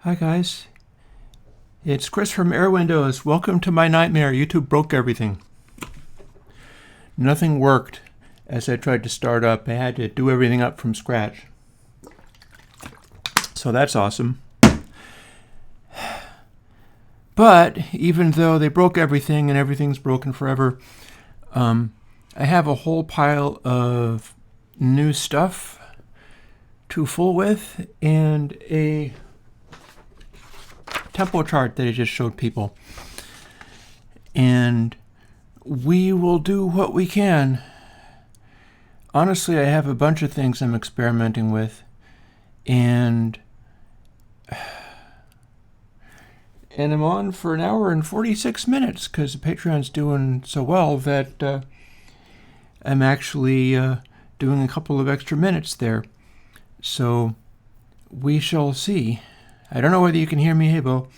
Hi guys, it's Chris from Airwindows. Welcome to my nightmare. YouTube broke everything. Nothing worked as I tried to start up. I had to do everything up from scratch. So that's awesome. But even though they broke everything and everything's broken forever, I have a whole pile of new stuff to fool with and a tempo chart that I just showed people. And we will do what we can. Honestly, I have a bunch of things I'm experimenting with, and I'm on for an hour and 46 minutes because Patreon's doing so well that I'm actually doing a couple of extra minutes there. So we shall see. I don't know whether you can hear me. Hey, Bo.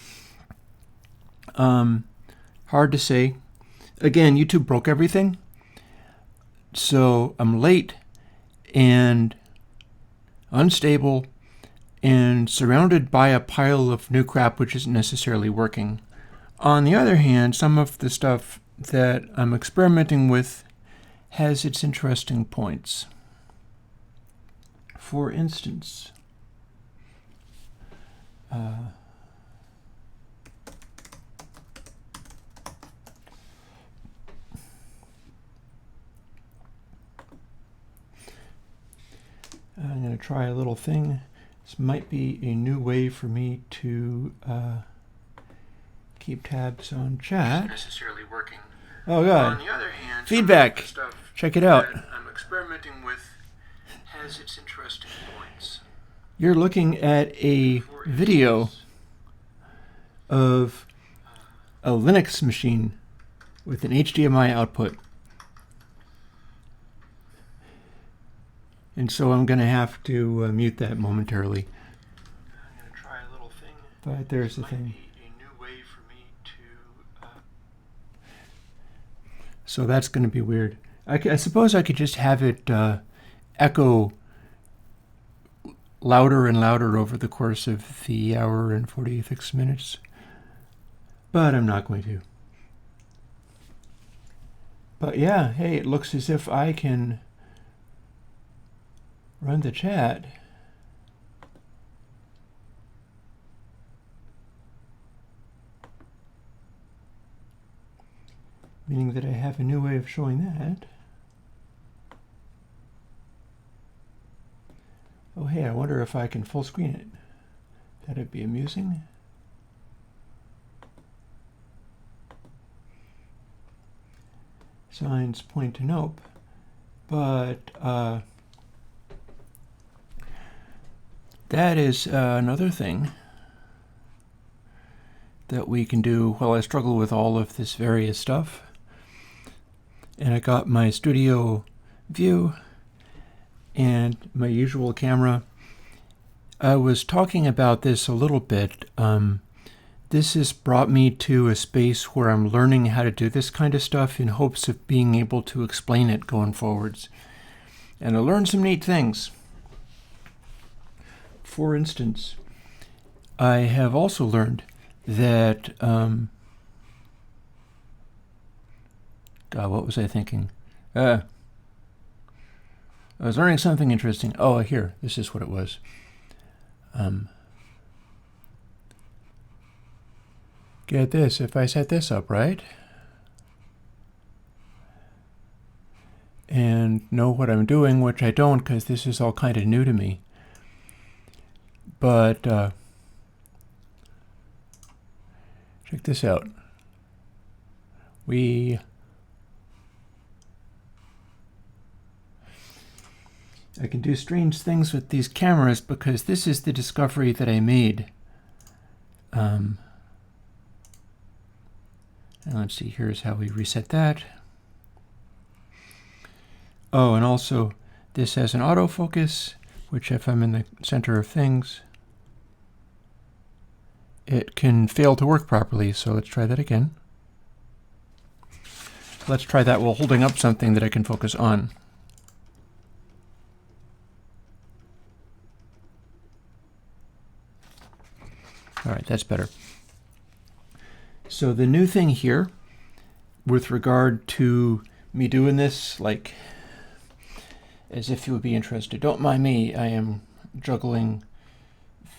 Hard to say. Again, YouTube broke everything. So I'm late and unstable and surrounded by a pile of new crap which isn't necessarily working. On the other hand, some of the stuff that I'm experimenting with has its interesting points. For instance, I'm going to try a little thing. This might be a new way for me to keep tabs on chat. Isn't necessarily working. Oh God! On the other hand, feedback. Check it out. I'm experimenting with has its interesting points. You're looking at a video of a Linux machine with an HDMI output. And so I'm going to have to mute that momentarily. I'm going to try a little thing. But there's the thing. Be a new way for me to. So that's going to be weird. I suppose I could just have it echo louder and louder over the course of the hour and 46 minutes. But I'm not going to. But yeah, hey, it looks as if I can run the chat. Meaning that I have a new way of showing that. Oh hey, I wonder if I can full screen it. That'd be amusing. Signs point to nope. But that is another thing that we can do while I struggle with all of this various stuff. And I got my studio view and my usual camera. I was talking about this a little bit. This has brought me to a space where I'm learning how to do this kind of stuff in hopes of being able to explain it going forwards. And I learned some neat things. For instance, I have also learned that, God, what was I thinking? I was learning something interesting. Oh, here, this is what it was. Get this, if I set this up, right? And know what I'm doing, which I don't because this is all kind of new to me. But check this out. I can do strange things with these cameras because this is the discovery that I made. And let's see, here's how we reset that. Oh, and also this has an autofocus, which if I'm in the center of things, it can fail to work properly. So let's try that again. Let's try that while holding up something that I can focus on. All right, that's better. So the new thing here with regard to me doing this, like as if you would be interested, don't mind me, I am juggling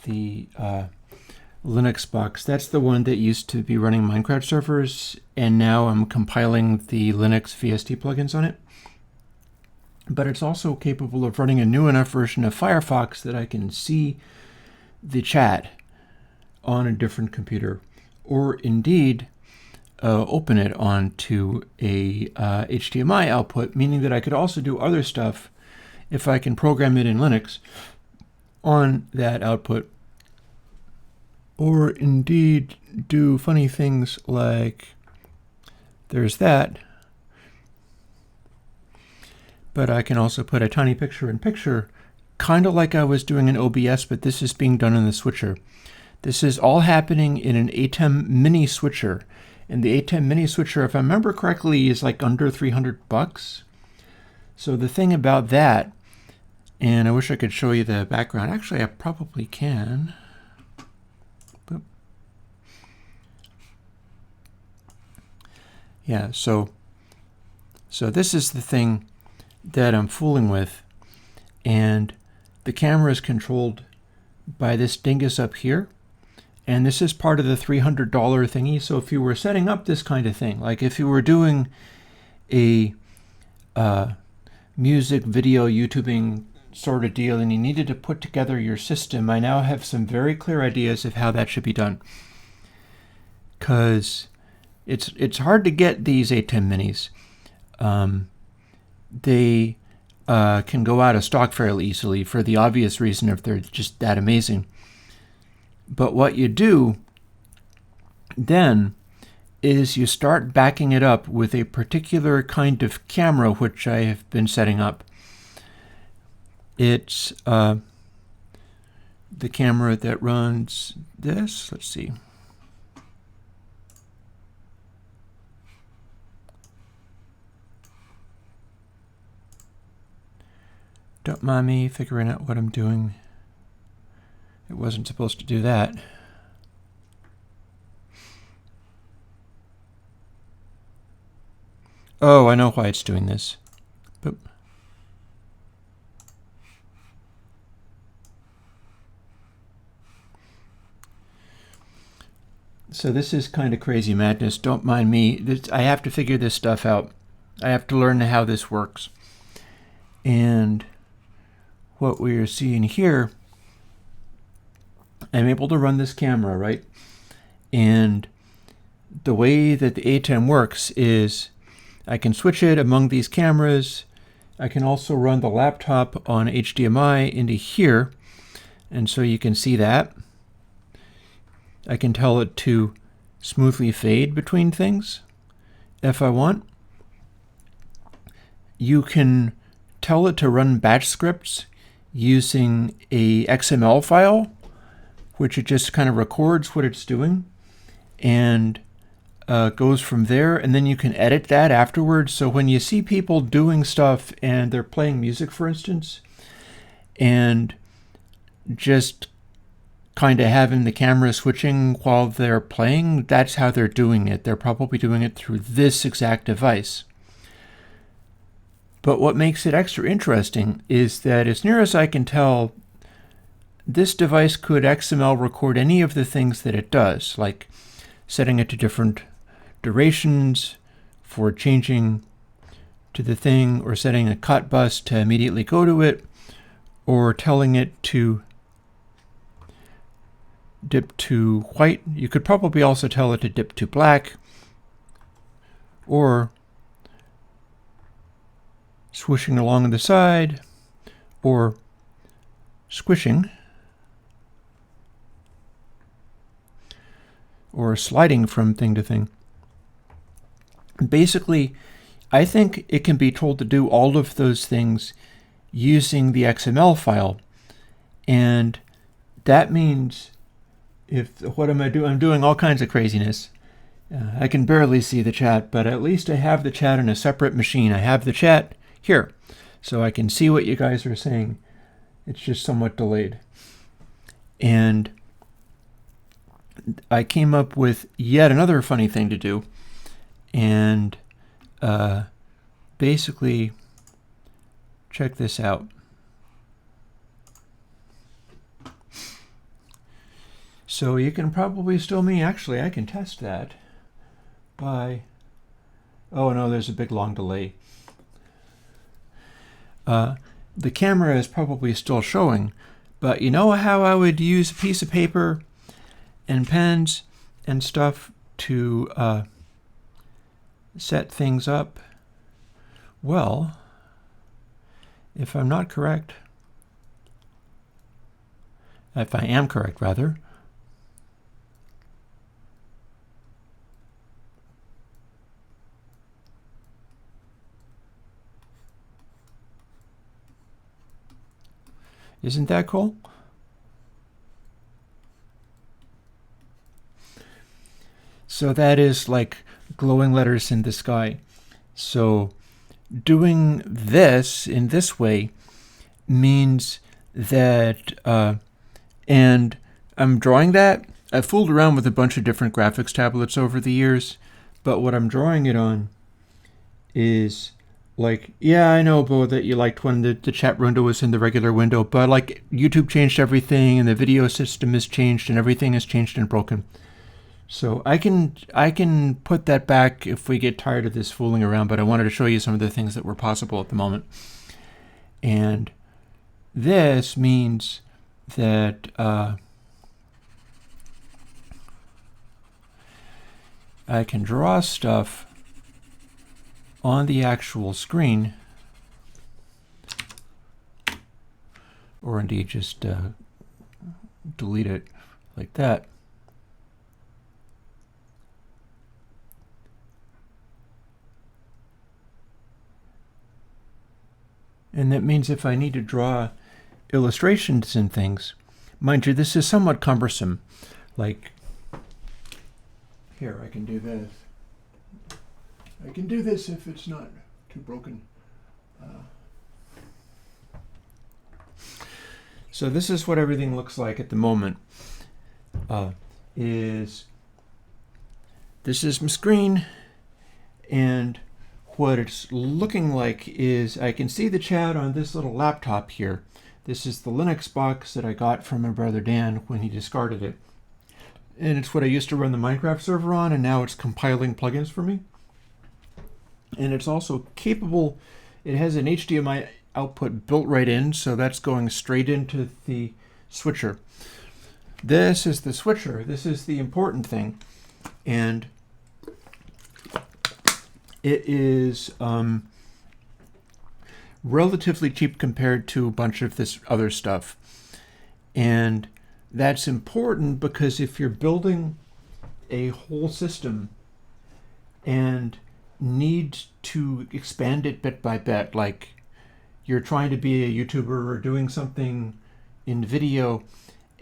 the Linux box. That's the one that used to be running Minecraft servers, and now I'm compiling the Linux VST plugins on it. But it's also capable of running a new enough version of Firefox that I can see the chat on a different computer, or indeed open it onto a HDMI output, meaning that I could also do other stuff if I can program it in Linux on that output, or indeed do funny things like there's that, but I can also put a tiny picture-in-picture, kind of like I was doing in OBS, but this is being done in the switcher. This is all happening in an ATEM mini switcher. And the ATEM mini switcher, if I remember correctly, is like under $300. So the thing about that, and I wish I could show you the background. Actually, I probably can. Boop. Yeah, so this is the thing that I'm fooling with. And the camera is controlled by this dingus up here. And this is part of the $300 thingy. So if you were setting up this kind of thing, like if you were doing a music, video, YouTubing sort of deal, and you needed to put together your system, I now have some very clear ideas of how that should be done. Because it's hard to get these ATEM minis. They can go out of stock fairly easily for the obvious reason if they're just that amazing. But what you do then is you start backing it up with a particular kind of camera which I have been setting up. It's the camera that runs this. Let's see. Don't mind me figuring out what I'm doing. It wasn't supposed to do that. Oh, I know why it's doing this. Boop. So this is kind of crazy madness. Don't mind me. I have to figure this stuff out. I have to learn how this works. And what we are seeing here, I'm able to run this camera, right? And the way that the ATEM works is I can switch it among these cameras. I can also run the laptop on HDMI into here. And so you can see that. I can tell it to smoothly fade between things if I want. You can tell it to run batch scripts using a XML file, which it just kind of records what it's doing and goes from there. And then you can edit that afterwards. So when you see people doing stuff and they're playing music, for instance, and just kind of having the camera switching while they're playing, that's how they're doing it. They're probably doing it through this exact device. But what makes it extra interesting is that, as near as I can tell, this device could XML record any of the things that it does, like setting it to different durations for changing to the thing, or setting a cut bus to immediately go to it, or telling it to dip to white. You could probably also tell it to dip to black, or swishing along the side, or squishing, or sliding from thing to thing. Basically, I think it can be told to do all of those things using the XML file. And that means what am I doing? I'm doing all kinds of craziness. I can barely see the chat, but at least I have the chat on a separate machine. I have the chat here, so I can see what you guys are saying. It's just somewhat delayed. And I came up with yet another funny thing to do, and basically, check this out. So you can probably still me. Actually, I can test that by... Oh no, there's a big long delay. The camera is probably still showing, but you know how I would use a piece of paper and pens and stuff to set things up? Well, if I'm not correct, if I am correct rather, isn't that cool? So that is like glowing letters in the sky. So doing this in this way means that, and I'm drawing that. I've fooled around with a bunch of different graphics tablets over the years, but what I'm drawing it on is like, yeah, I know, Bo, that you liked when the chat window was in the regular window, but like YouTube changed everything and the video system has changed and everything has changed and broken. So I can put that back if we get tired of this fooling around, but I wanted to show you some of the things that were possible at the moment. And this means that I can draw stuff on the actual screen, or indeed just delete it like that. And that means if I need to draw illustrations and things, mind you, this is somewhat cumbersome. Like, here, I can do this. I can do this if it's not too broken. So this is what everything looks like at the moment. This is my screen, and what it's looking like is I can see the chat on this little laptop here. This is the Linux box that I got from my brother Dan when he discarded it. And it's what I used to run the Minecraft server on, and now it's compiling plugins for me. And it's also capable, it has an HDMI output built right in, so that's going straight into the switcher. This is the switcher. This is the important thing. And it is relatively cheap compared to a bunch of this other stuff. And that's important because if you're building a whole system and need to expand it bit by bit, like you're trying to be a YouTuber or doing something in video,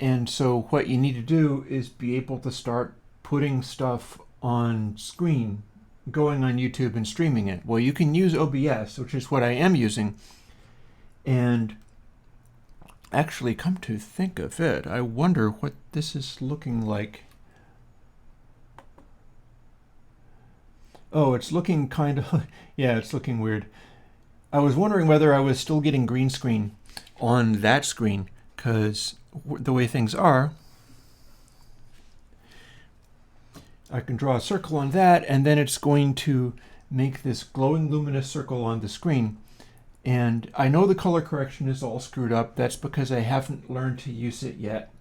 and so what you need to do is be able to start putting stuff on screen, going on YouTube and streaming it. Well, you can use OBS, which is what I am using, and actually, come to think of it, I wonder what this is looking like. Oh, it's looking kind of, yeah, it's looking weird. I was wondering whether I was still getting green screen on that screen, because the way things are, I can draw a circle on that, and then it's going to make this glowing luminous circle on the screen. And I know the color correction is all screwed up. That's because I haven't learned to use it yet.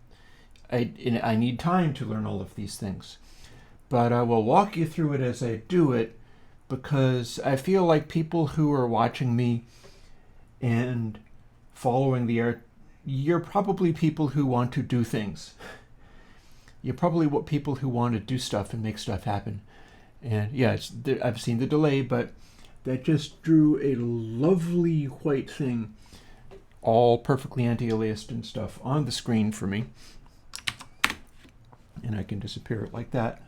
I need time to learn all of these things. But I will walk you through it as I do it, because I feel like people who are watching me and following the art, you're probably people who want to do things. You're probably people who want to do stuff and make stuff happen. And yeah, I've seen the delay, but that just drew a lovely white thing, all perfectly anti-aliased and stuff, on the screen for me. And I can disappear it like that.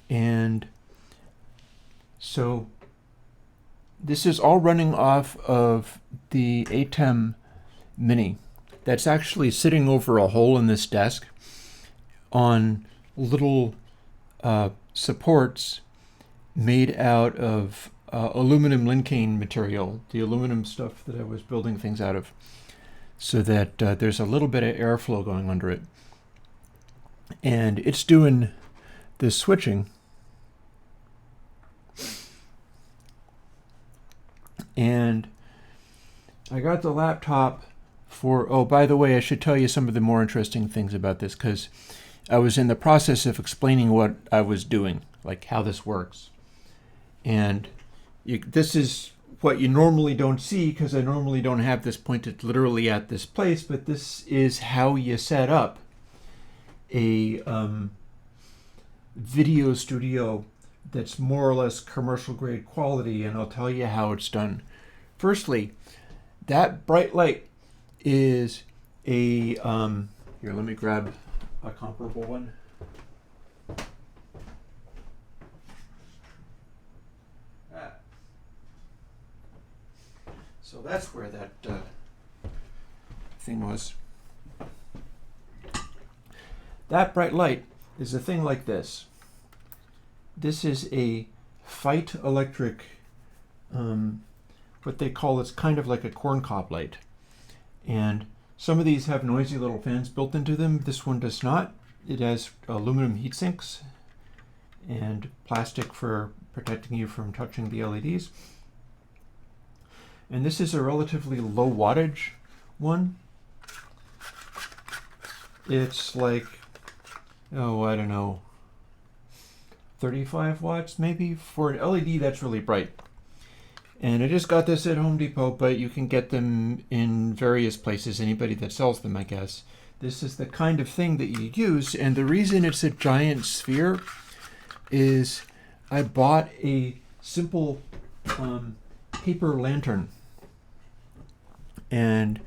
And so this is all running off of the ATEM Mini. that's actually sitting over a hole in this desk on little supports made out of aluminum lincane material, the aluminum stuff that I was building things out of, so that there's a little bit of airflow going under it. And it's doing this switching. And I got the laptop for, oh, by the way, I should tell you some of the more interesting things about this, because I was in the process of explaining what I was doing, like how this works. And this is what you normally don't see, because I normally don't have this pointed literally at this place, but this is how you set up a video studio that's more or less commercial grade quality, and I'll tell you how it's done. Firstly, that bright light is a, here, let me grab a comparable one. So that's where that thing was. That bright light is a thing like this. This is a Fight Electric, what they call, it's kind of like a corncob light. And some of these have noisy little fans built into them. This one does not. It has aluminum heat sinks and plastic for protecting you from touching the LEDs. And this is a relatively low wattage one. It's like, oh, I don't know, 35 watts maybe. For an LED, that's really bright. And I just got this at Home Depot, but you can get them in various places, anybody that sells them, I guess. This is the kind of thing that you use, and the reason it's a giant sphere is I bought a simple paper lantern. And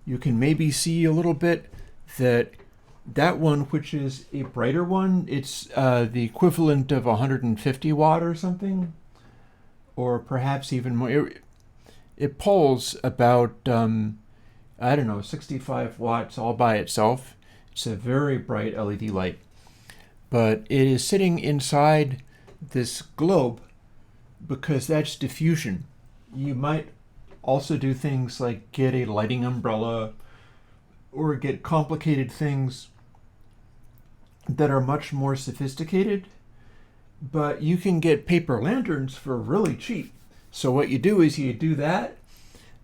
you can maybe see a little bit that one, which is a brighter one, it's the equivalent of 150 watt or something, or perhaps even more. It pulls about, I don't know, 65 watts all by itself. It's a very bright LED light. But it is sitting inside this globe because that's diffusion. You might also do things like get a lighting umbrella or get complicated things that are much more sophisticated, but you can get paper lanterns for really cheap. So what you do is you do that,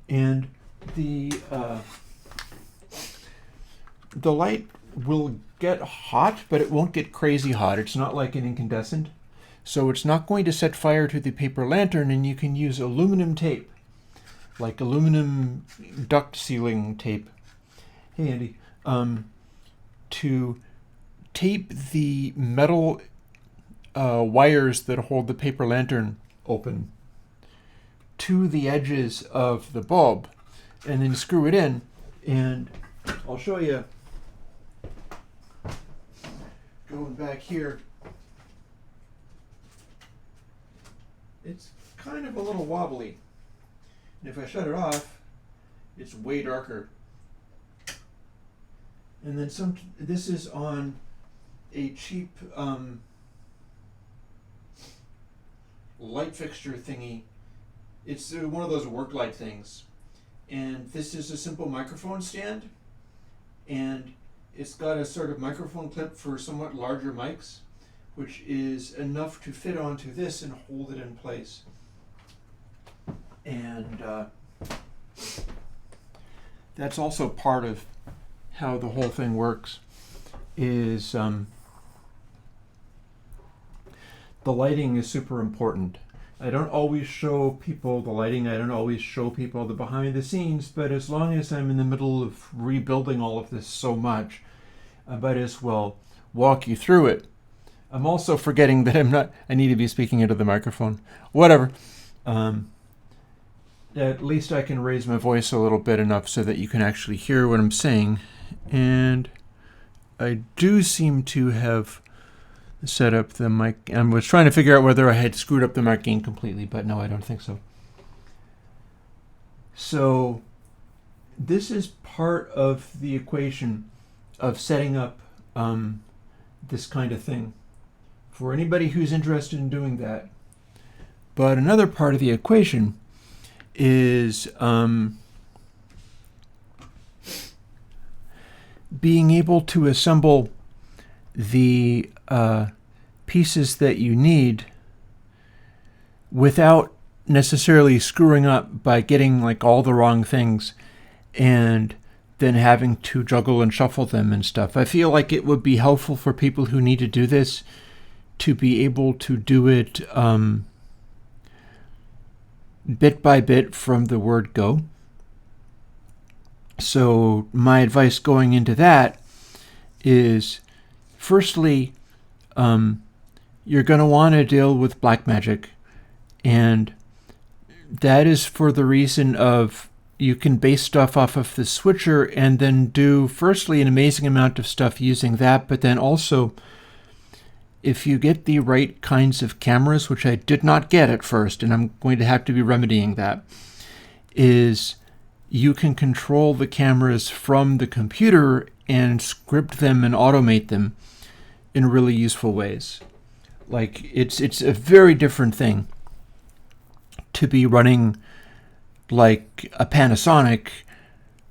and the light will get hot, but it won't get crazy hot. It's not like an incandescent, so it's not going to set fire to the paper lantern, and you can use aluminum tape, like aluminum duct sealing tape. Hey, Andy. To tape the metal wires that hold the paper lantern open to the edges of the bulb, and then screw it in. And I'll show you. Going back here, it's kind of a little wobbly. And if I shut it off, it's way darker. And then this is on a cheap light fixture thingy. It's one of those work light things. And this is a simple microphone stand. And it's got a sort of microphone clip for somewhat larger mics, which is enough to fit onto this and hold it in place. And that's also part of how the whole thing works, is the lighting is super important. I don't always show people the lighting, I don't always show people the behind the scenes, but as long as I'm in the middle of rebuilding all of this so much, I might as well walk you through it. I'm also forgetting that I need to be speaking into the microphone. Whatever. At least I can raise my voice a little bit enough so that you can actually hear what I'm saying. And I do seem to have set up the mic. I was trying to figure out whether I had screwed up the mic gain completely, but no, I don't think so. So this is part of the equation of setting up this kind of thing for anybody who's interested in doing that. But another part of the equation is being able to assemble the pieces that you need without necessarily screwing up by getting like all the wrong things and then having to juggle and shuffle them and stuff. I feel like it would be helpful for people who need to do this to be able to do it bit by bit from the word go. So my advice going into that is, firstly, you're going to want to deal with Blackmagic, and that is for the reason of you can base stuff off of the switcher and then do, firstly, an amazing amount of stuff using that, but then also, if you get the right kinds of cameras, which I did not get at first, and I'm going to have to be remedying that, is you can control the cameras from the computer and script them and automate them in really useful ways. Like, it's a very different thing to be running like a Panasonic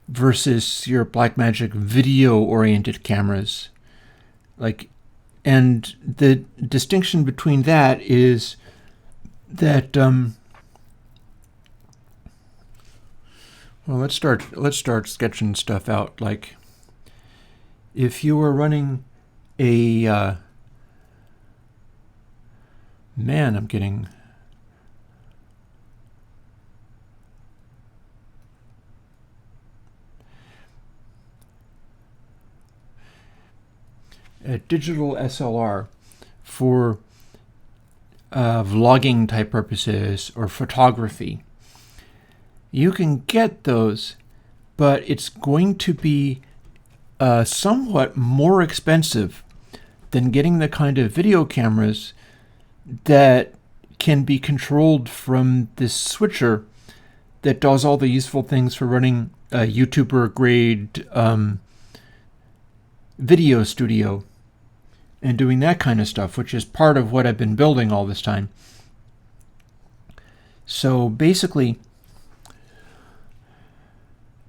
versus your Blackmagic video-oriented cameras. Like, and the distinction between that is that well, let's start sketching stuff out. Like, if you were running a man, I'm getting a digital SLR for vlogging type purposes or photography. You can get those, but it's going to be somewhat more expensive than getting the kind of video cameras that can be controlled from this switcher that does all the useful things for running a YouTuber grade video studio and doing that kind of stuff, which is part of what I've been building all this time. So basically,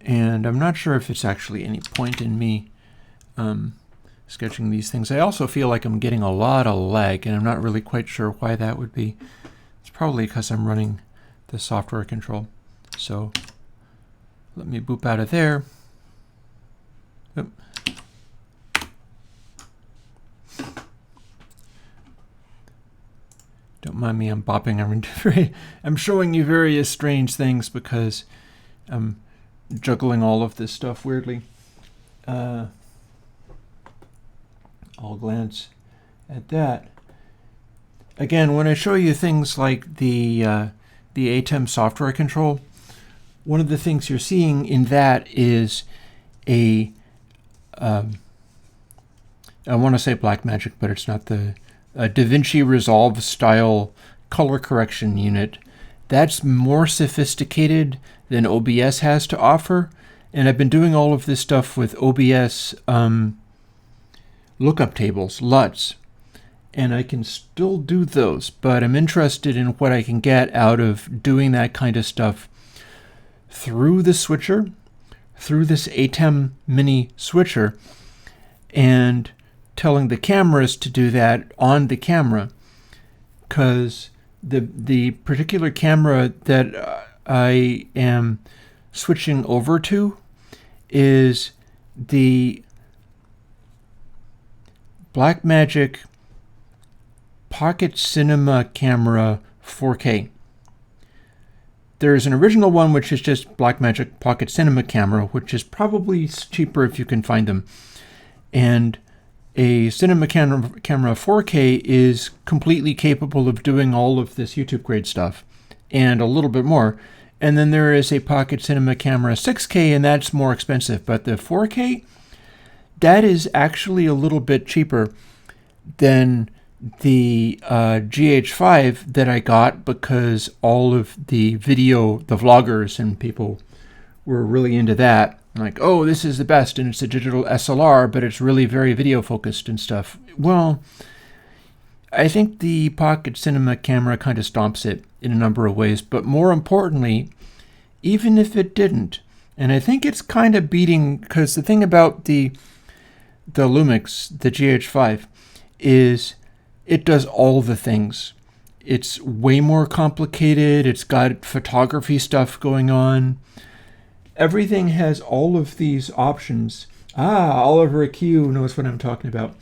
and I'm not sure if it's actually any point in me sketching these things. I also feel like I'm getting a lot of lag, and I'm not really quite sure why that would be. It's probably because I'm running the software control. So let me boop out of there. Oop. Don't mind me, I'm bopping. I'm showing you various strange things because I'm juggling all of this stuff weirdly. I'll glance at that. Again, when I show you things like the ATEM software control, one of the things you're seeing in that is a I want to say Blackmagic, but it's not the DaVinci Resolve style color correction unit. That's more sophisticated than OBS has to offer, and I've been doing all of this stuff with OBS lookup tables, LUTs, and I can still do those, but I'm interested in what I can get out of doing that kind of stuff through the switcher, through this ATEM mini switcher, and telling the cameras to do that on the camera, because the particular camera that I am switching over to is the Blackmagic Pocket Cinema Camera 4K. There's an original one which is just Blackmagic Pocket Cinema Camera, which is probably cheaper if you can find them. And a Cinema Camera 4K is completely capable of doing all of this YouTube grade stuff and a little bit more. And then there is a Pocket Cinema Camera 6K, and that's more expensive. But the 4K, that is actually a little bit cheaper than the GH5 that I got, because all of the vloggers and people were really into that. Like, oh, this is the best, and it's a digital SLR, but it's really very video focused and stuff. Well, I think the Pocket Cinema camera kind of stomps it in a number of ways, but more importantly, even if it didn't, and I think it's kind of beating, because the thing about the Lumix, the GH5, is it does all the things. It's way more complicated. It's got photography stuff going on. Everything has all of these options. Oliver Q knows what I'm talking about.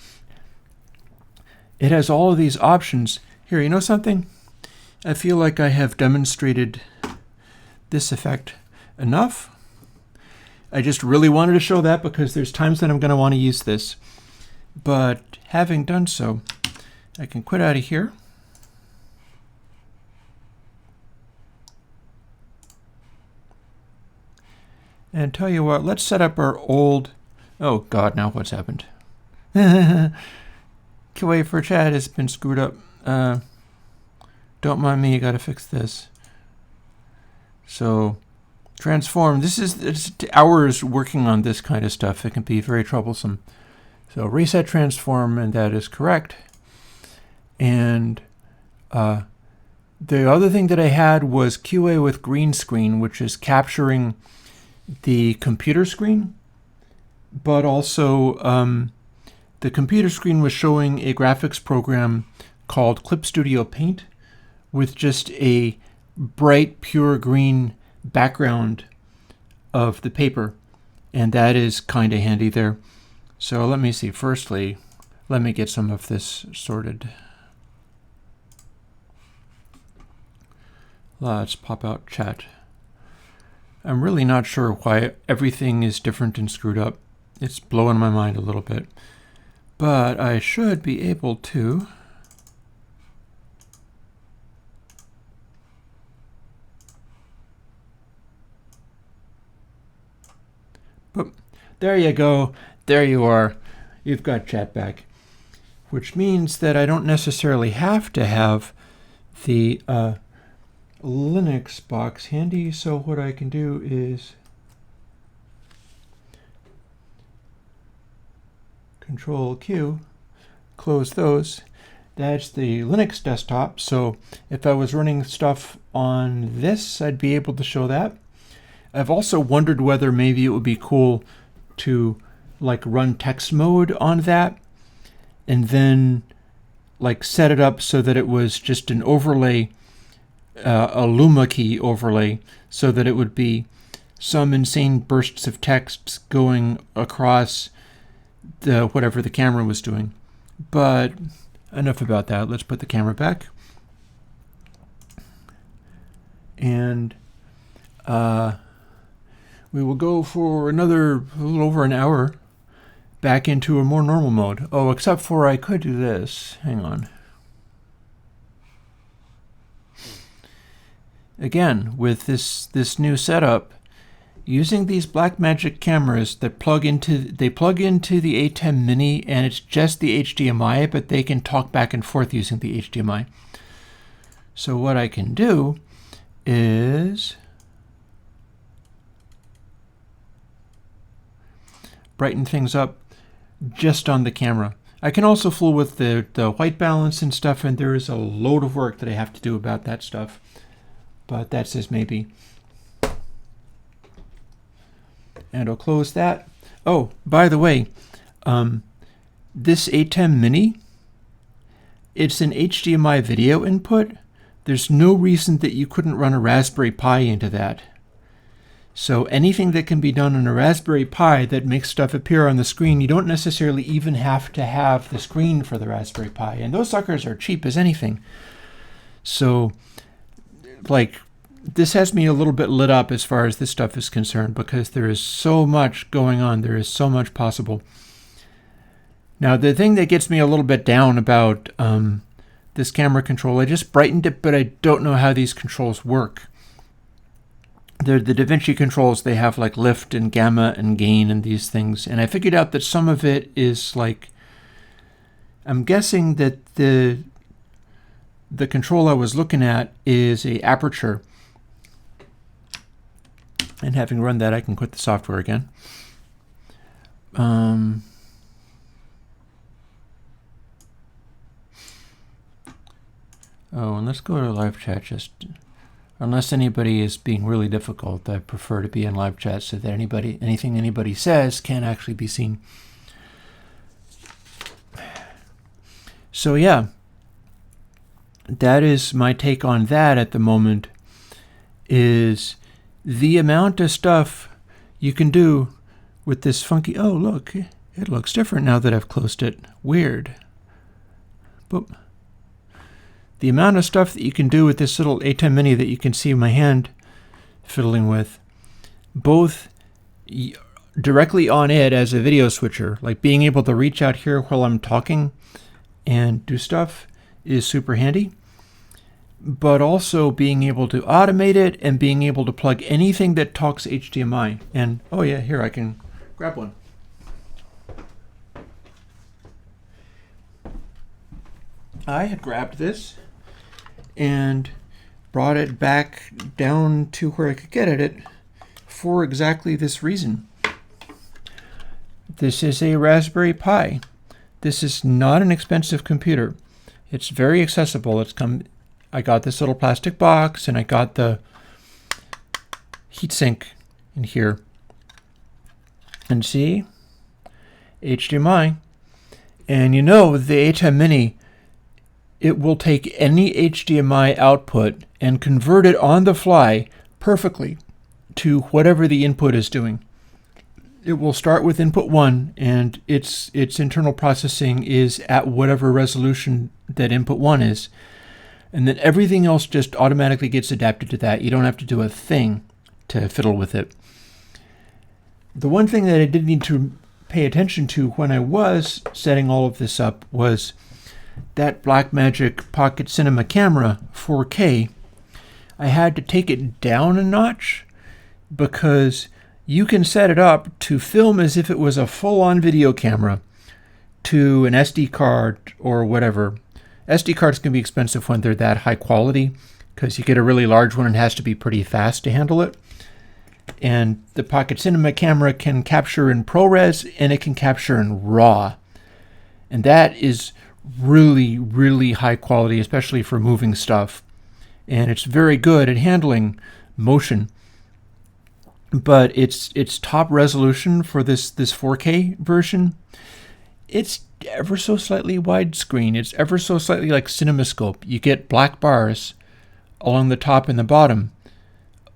It has all of these options. Here, you know something? I feel like I have demonstrated this effect enough. I just really wanted to show that because there's times that I'm going to want to use this. But having done so, I can quit out of here. And tell you what, let's set up our old... Oh God, now what's happened? QA for chat has been screwed up. Don't mind me, gotta fix this. So, transform. It's hours working on this kind of stuff. It can be very troublesome. So reset transform, and that is correct. And the other thing that I had was QA with green screen, which is capturing the computer screen, but also the computer screen was showing a graphics program called Clip Studio Paint with just a bright pure green background of the paper, and that is kind of handy there. So let me see. Firstly, let me get some of this sorted. Let's pop out chat. I'm really not sure why everything is different and screwed up. It's blowing my mind a little bit. But I should be able to... Boop. There you go. There you are. You've got chat back. Which means that I don't necessarily have to have the Linux box handy, so what I can do is Control Q, close those. That's the Linux desktop, so if I was running stuff on this, I'd be able to show that. I've also wondered whether maybe it would be cool to like run text mode on that and then like set it up so that it was just an overlay, a Luma key overlay, so that it would be some insane bursts of text going across the whatever the camera was doing. But enough about that. Let's put the camera back. And we will go for a little over an hour back into a more normal mode. Oh, except for I could do this. Hang on. Again, with this new setup, using these Blackmagic cameras that plug into the A10 Mini, and it's just the HDMI, but they can talk back and forth using the HDMI. So what I can do is brighten things up just on the camera. I can also fool with the white balance and stuff, and there is a load of work that I have to do about that stuff. But that's as maybe. And I'll close that. Oh, by the way, this A10 Mini, it's an HDMI video input. There's no reason that you couldn't run a Raspberry Pi into that. So anything that can be done on a Raspberry Pi that makes stuff appear on the screen, you don't necessarily even have to have the screen for the Raspberry Pi. And those suckers are cheap as anything. So, like, this has me a little bit lit up as far as this stuff is concerned, because there is so much going on. There is so much possible. Now, the thing that gets me a little bit down about this camera control, I just brightened it, but I don't know how these controls work. The DaVinci controls, they have like lift and gamma and gain and these things. And I figured out that some of it is like, I'm guessing that the control I was looking at is a aperture. And having run that, I can quit the software again. Oh, and let's go to live chat. Just unless anybody is being really difficult, I prefer to be in live chat so that anything anybody says can actually be seen. So yeah, that is my take on that at the moment. Is the amount of stuff you can do with this funky. Oh, look, it looks different now that I've closed it. Weird. Boop. The amount of stuff that you can do with this little A10 Mini that you can see my hand fiddling with, both directly on it as a video switcher, like being able to reach out here while I'm talking and do stuff is super handy, but also being able to automate it and being able to plug anything that talks HDMI. And oh yeah, here I can grab one. I had grabbed this and brought it back down to where I could get at it for exactly this reason. This is a Raspberry Pi. This is not an expensive computer. It's very accessible. I got this little plastic box and I got the heatsink in here. And see, HDMI. And you know, the A10 Mini, it will take any HDMI output and convert it on the fly perfectly to whatever the input is doing. It will start with input 1, and its internal processing is at whatever resolution that input 1 is. And then everything else just automatically gets adapted to that. You don't have to do a thing to fiddle with it. The one thing that I did need to pay attention to when I was setting all of this up was that Blackmagic Pocket Cinema camera 4K. I had to take it down a notch because you can set it up to film as if it was a full-on video camera to an SD card or whatever. SD cards can be expensive when they're that high quality because you get a really large one and it has to be pretty fast to handle it. And the Pocket Cinema camera can capture in ProRes and it can capture in RAW. And that is really, really high quality, especially for moving stuff. And it's very good at handling motion. But its top resolution for this 4K version, it's ever so slightly widescreen. It's ever so slightly like CinemaScope. You get black bars along the top and the bottom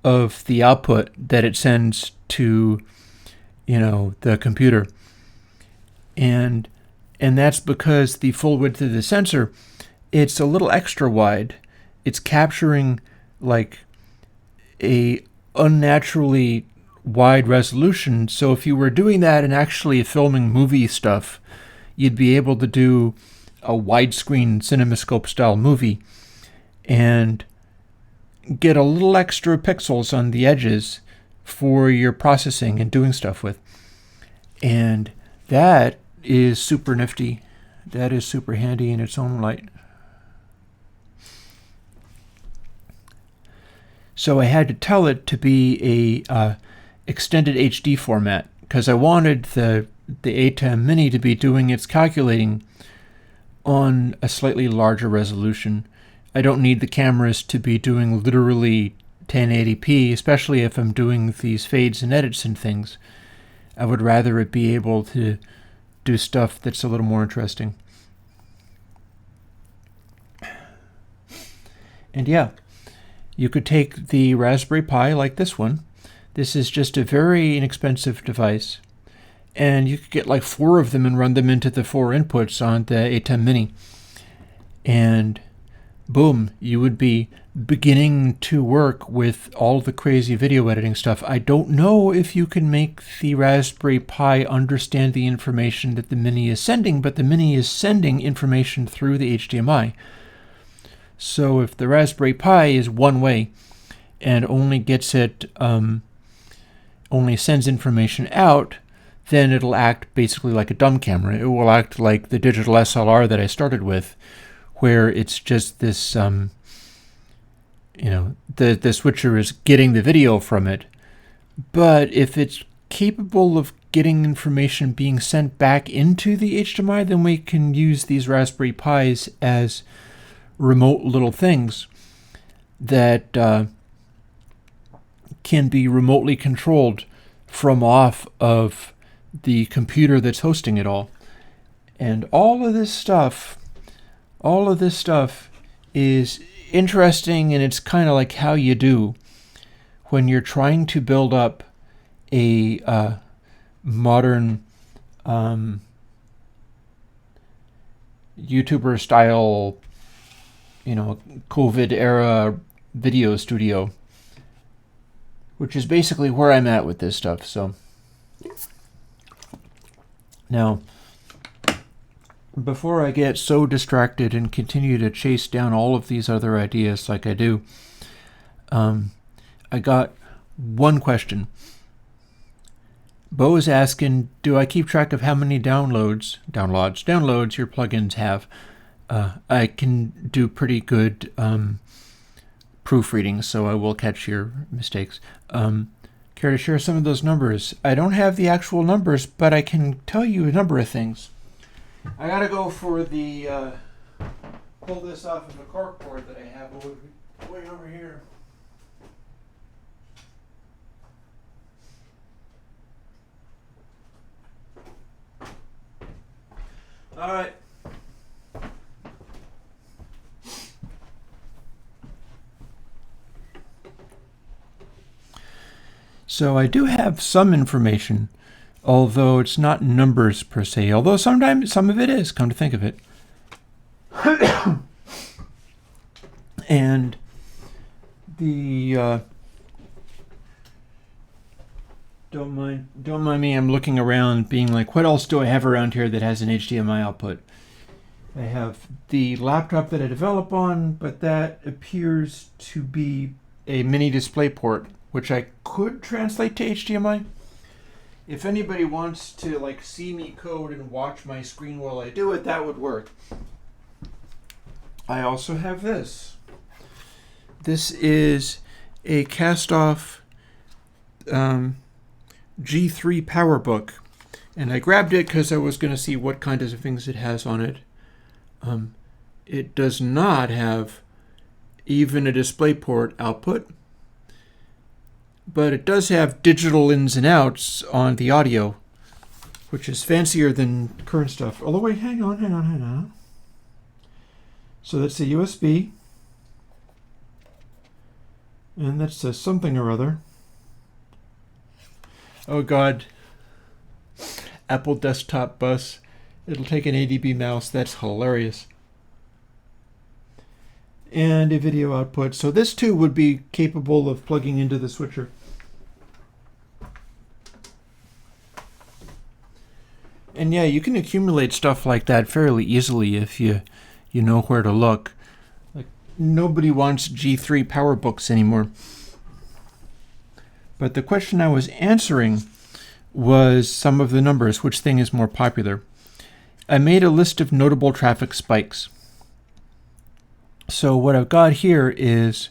of the output that it sends to, the computer. And that's because the full width of the sensor, it's a little extra wide. It's capturing like a unnaturally wide resolution. So if you were doing that and actually filming movie stuff, you'd be able to do a widescreen CinemaScope style movie and get a little extra pixels on the edges for your processing and doing stuff with. And that is super nifty. That is super handy in its own right. So I had to tell it to be a extended HD format because I wanted the A10 Mini to be doing its calculating on a slightly larger resolution. I don't need the cameras to be doing literally 1080p, especially if I'm doing these fades and edits and things. I would rather it be able to do stuff that's a little more interesting. And yeah, you could take the Raspberry Pi like this one. This is just a very inexpensive device. And you could get like 4 of them and run them into the 4 inputs on the A10 Mini. And boom, you would be beginning to work with all the crazy video editing stuff. I don't know if you can make the Raspberry Pi understand the information that the Mini is sending, but the Mini is sending information through the HDMI. So if the Raspberry Pi is one way and only gets it, only sends information out, then it'll act basically like a dumb camera. It will act like the digital SLR that I started with, where it's just this, the switcher is getting the video from it, But if it's capable of getting information being sent back into the HDMI, then we can use these Raspberry Pis as remote little things that can be remotely controlled from off of the computer that's hosting it all. And all of this stuff is interesting, and it's kind of like how you do when you're trying to build up a modern YouTuber style, COVID era video studio, which is basically where I'm at with this stuff. So now, before I get so distracted and continue to chase down all of these other ideas like I do, I got one question. Bo is asking, do I keep track of how many downloads your plugins have? I can do pretty good proofreading, so I will catch your mistakes. Care to share some of those numbers? I don't have the actual numbers, but I can tell you a number of things. I gotta go for the pull this off of a corkboard that I have way over here. All right. So I do have some information, although it's not numbers per se, although sometimes some of it is, come to think of it. And the don't mind me, I'm looking around being like, what else do I have around here that has an HDMI output? I have the laptop that I develop on, but that appears to be a mini DisplayPort, which I could translate to HDMI. If anybody wants to see me code and watch my screen while I do it, that would work. I also have this. This is a cast-off G3 PowerBook, and I grabbed it because I was going to see what kinds of things it has on it. It does not have even a DisplayPort output, but it does have digital ins and outs on the audio, which is fancier than current stuff. Although, wait, hang on. So that's a USB, and that's a something or other. Oh God, Apple Desktop Bus. It'll take an ADB mouse. That's hilarious. And a video output. So this too would be capable of plugging into the switcher. And yeah, you can accumulate stuff like that fairly easily if you know where to look. Nobody wants G3 PowerBooks anymore. But the question I was answering was some of the numbers, which thing is more popular. I made a list of notable traffic spikes. So what I've got here is,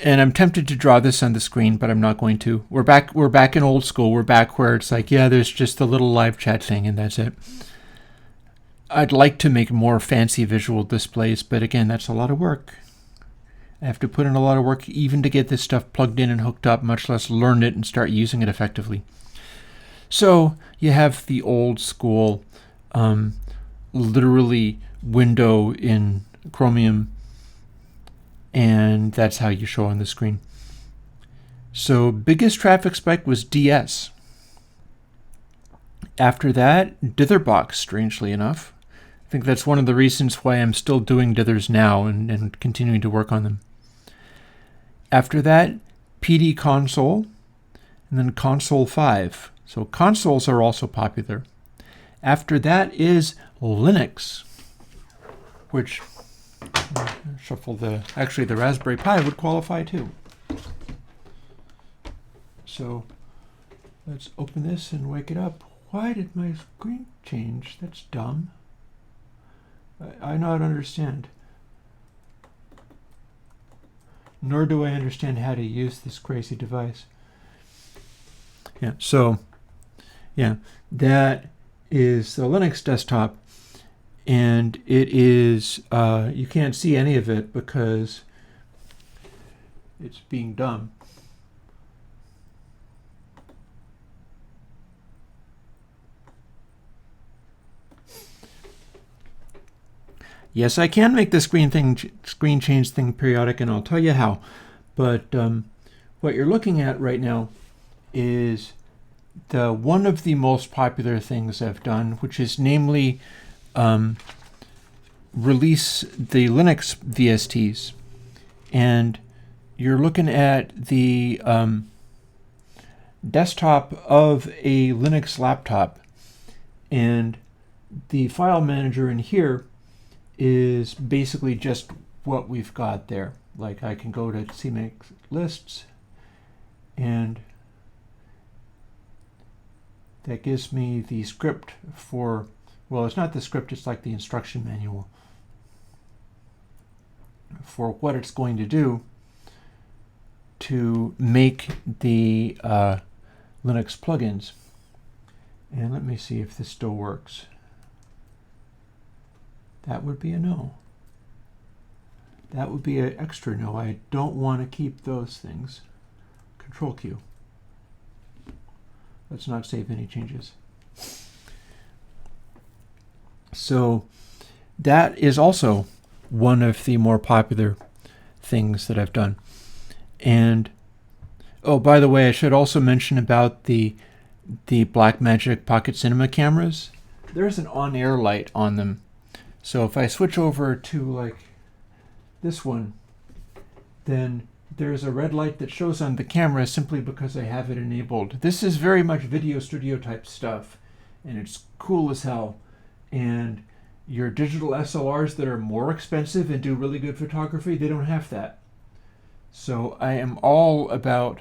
and I'm tempted to draw this on the screen, but I'm not going to. We're back in old school. We're back where it's like, yeah, there's just the little live chat thing, and that's it. I'd like to make more fancy visual displays, but again, that's a lot of work. I have to put in a lot of work even to get this stuff plugged in and hooked up, much less learn it and start using it effectively. So you have the old school, literally window in Chromium, and that's how you show on the screen. So biggest traffic spike was DS. After that, Ditherbox, strangely enough. I think that's one of the reasons why I'm still doing dithers now and continuing to work on them. After that, PD Console, and then Console 5. So consoles are also popular. After that is Linux, which actually the Raspberry Pi would qualify too. So let's open this and wake it up. Why did my screen change? That's dumb. I not understand. nor do I understand how to use this crazy device. Yeah, so, yeah, that is the Linux desktop, and it is, you can't see any of it because it's being dumb. Yes, I can make the screen change thing periodic, and I'll tell you how. But what you're looking at right now is one of the most popular things I've done, which is namely release the Linux VSTs. And you're looking at the desktop of a Linux laptop. And the file manager in here is basically just what we've got there. Like I can go to CMake lists, and that gives me the script for, well, it's not the script, it's like the instruction manual for what it's going to do to make the Linux plugins. And let me see if this still works. That would be a no. That would be an extra no. I don't want to keep those things. Control Q. Let's not save any changes. So that is also one of the more popular things that I've done. And oh, by the way, I should also mention about the Blackmagic Pocket Cinema cameras. There's an on-air light on them. So if I switch over to like this one, then there's a red light that shows on the camera simply because I have it enabled. This is very much video studio type stuff, and it's cool as hell. And your digital SLRs that are more expensive and do really good photography, they don't have that. So I am all about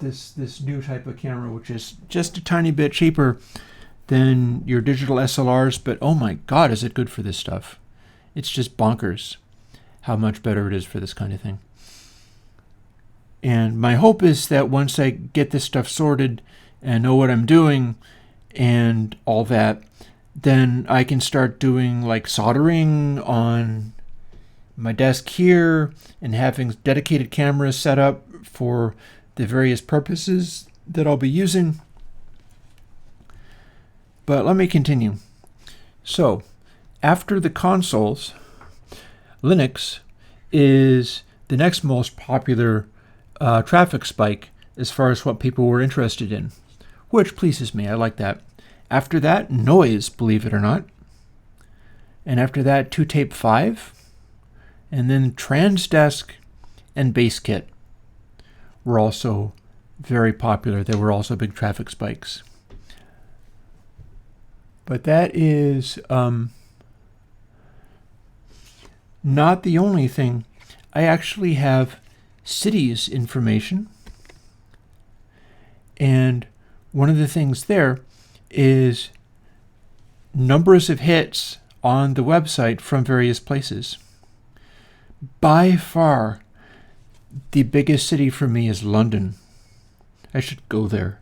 this new type of camera, which is just a tiny bit cheaper than your digital SLRs, but oh my God, is it good for this stuff. It's just bonkers how much better it is for this kind of thing. And my hope is that once I get this stuff sorted and know what I'm doing and all that, then I can start doing like soldering on my desk here and having dedicated cameras set up for the various purposes that I'll be using. But let me continue. So, after the consoles, Linux is the next most popular traffic spike as far as what people were interested in, which pleases me. I like that. After that, noise, believe it or not. And after that, 2Tape 5. And then Transdesk and BaseKit were also very popular. They were also big traffic spikes. But that is not the only thing. I actually have cities information. And one of the things there is numbers of hits on the website from various places. By far, the biggest city for me is London. I should go there.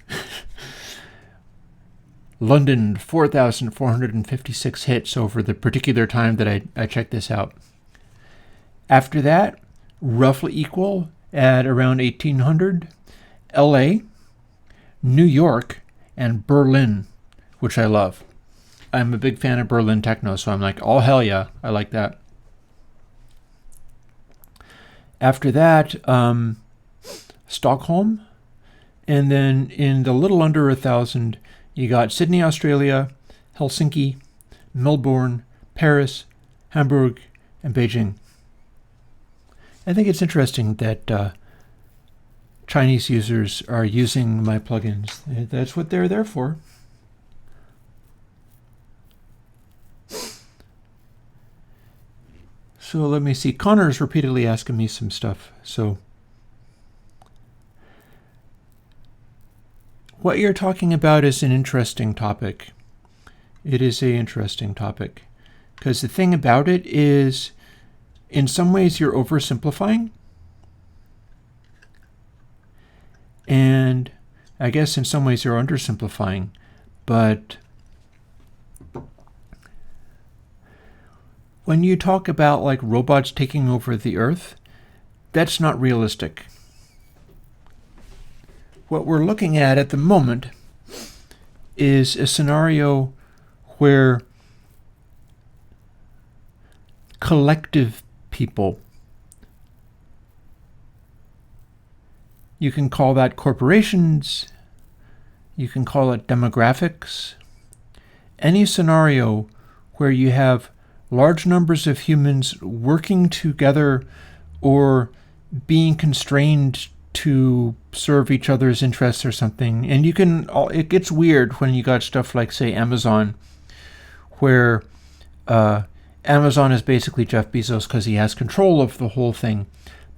London, 4,456 hits over the particular time that I checked this out. After that, roughly equal at around 1,800, LA, New York, and Berlin, which I love. I'm a big fan of Berlin techno, so I'm like, oh hell yeah, I like that. After that, Stockholm, and then in the little under 1,000, you got Sydney, Australia, Helsinki, Melbourne, Paris, Hamburg, and Beijing. I think it's interesting that Chinese users are using my plugins. That's what they're there for. So let me see. Connor's repeatedly asking me some stuff. So what you're talking about is an interesting topic. It is an interesting topic. Because the thing about it is, in some ways you're oversimplifying. And I guess in some ways you're undersimplifying, but when you talk about like robots taking over the Earth, that's not realistic. What we're looking at the moment is a scenario where collective people, you can call that corporations, you can call it demographics, any scenario where you have large numbers of humans working together or being constrained to serve each other's interests or something. And you can, it gets weird when you got stuff like, say, Amazon, where Amazon is basically Jeff Bezos because he has control of the whole thing,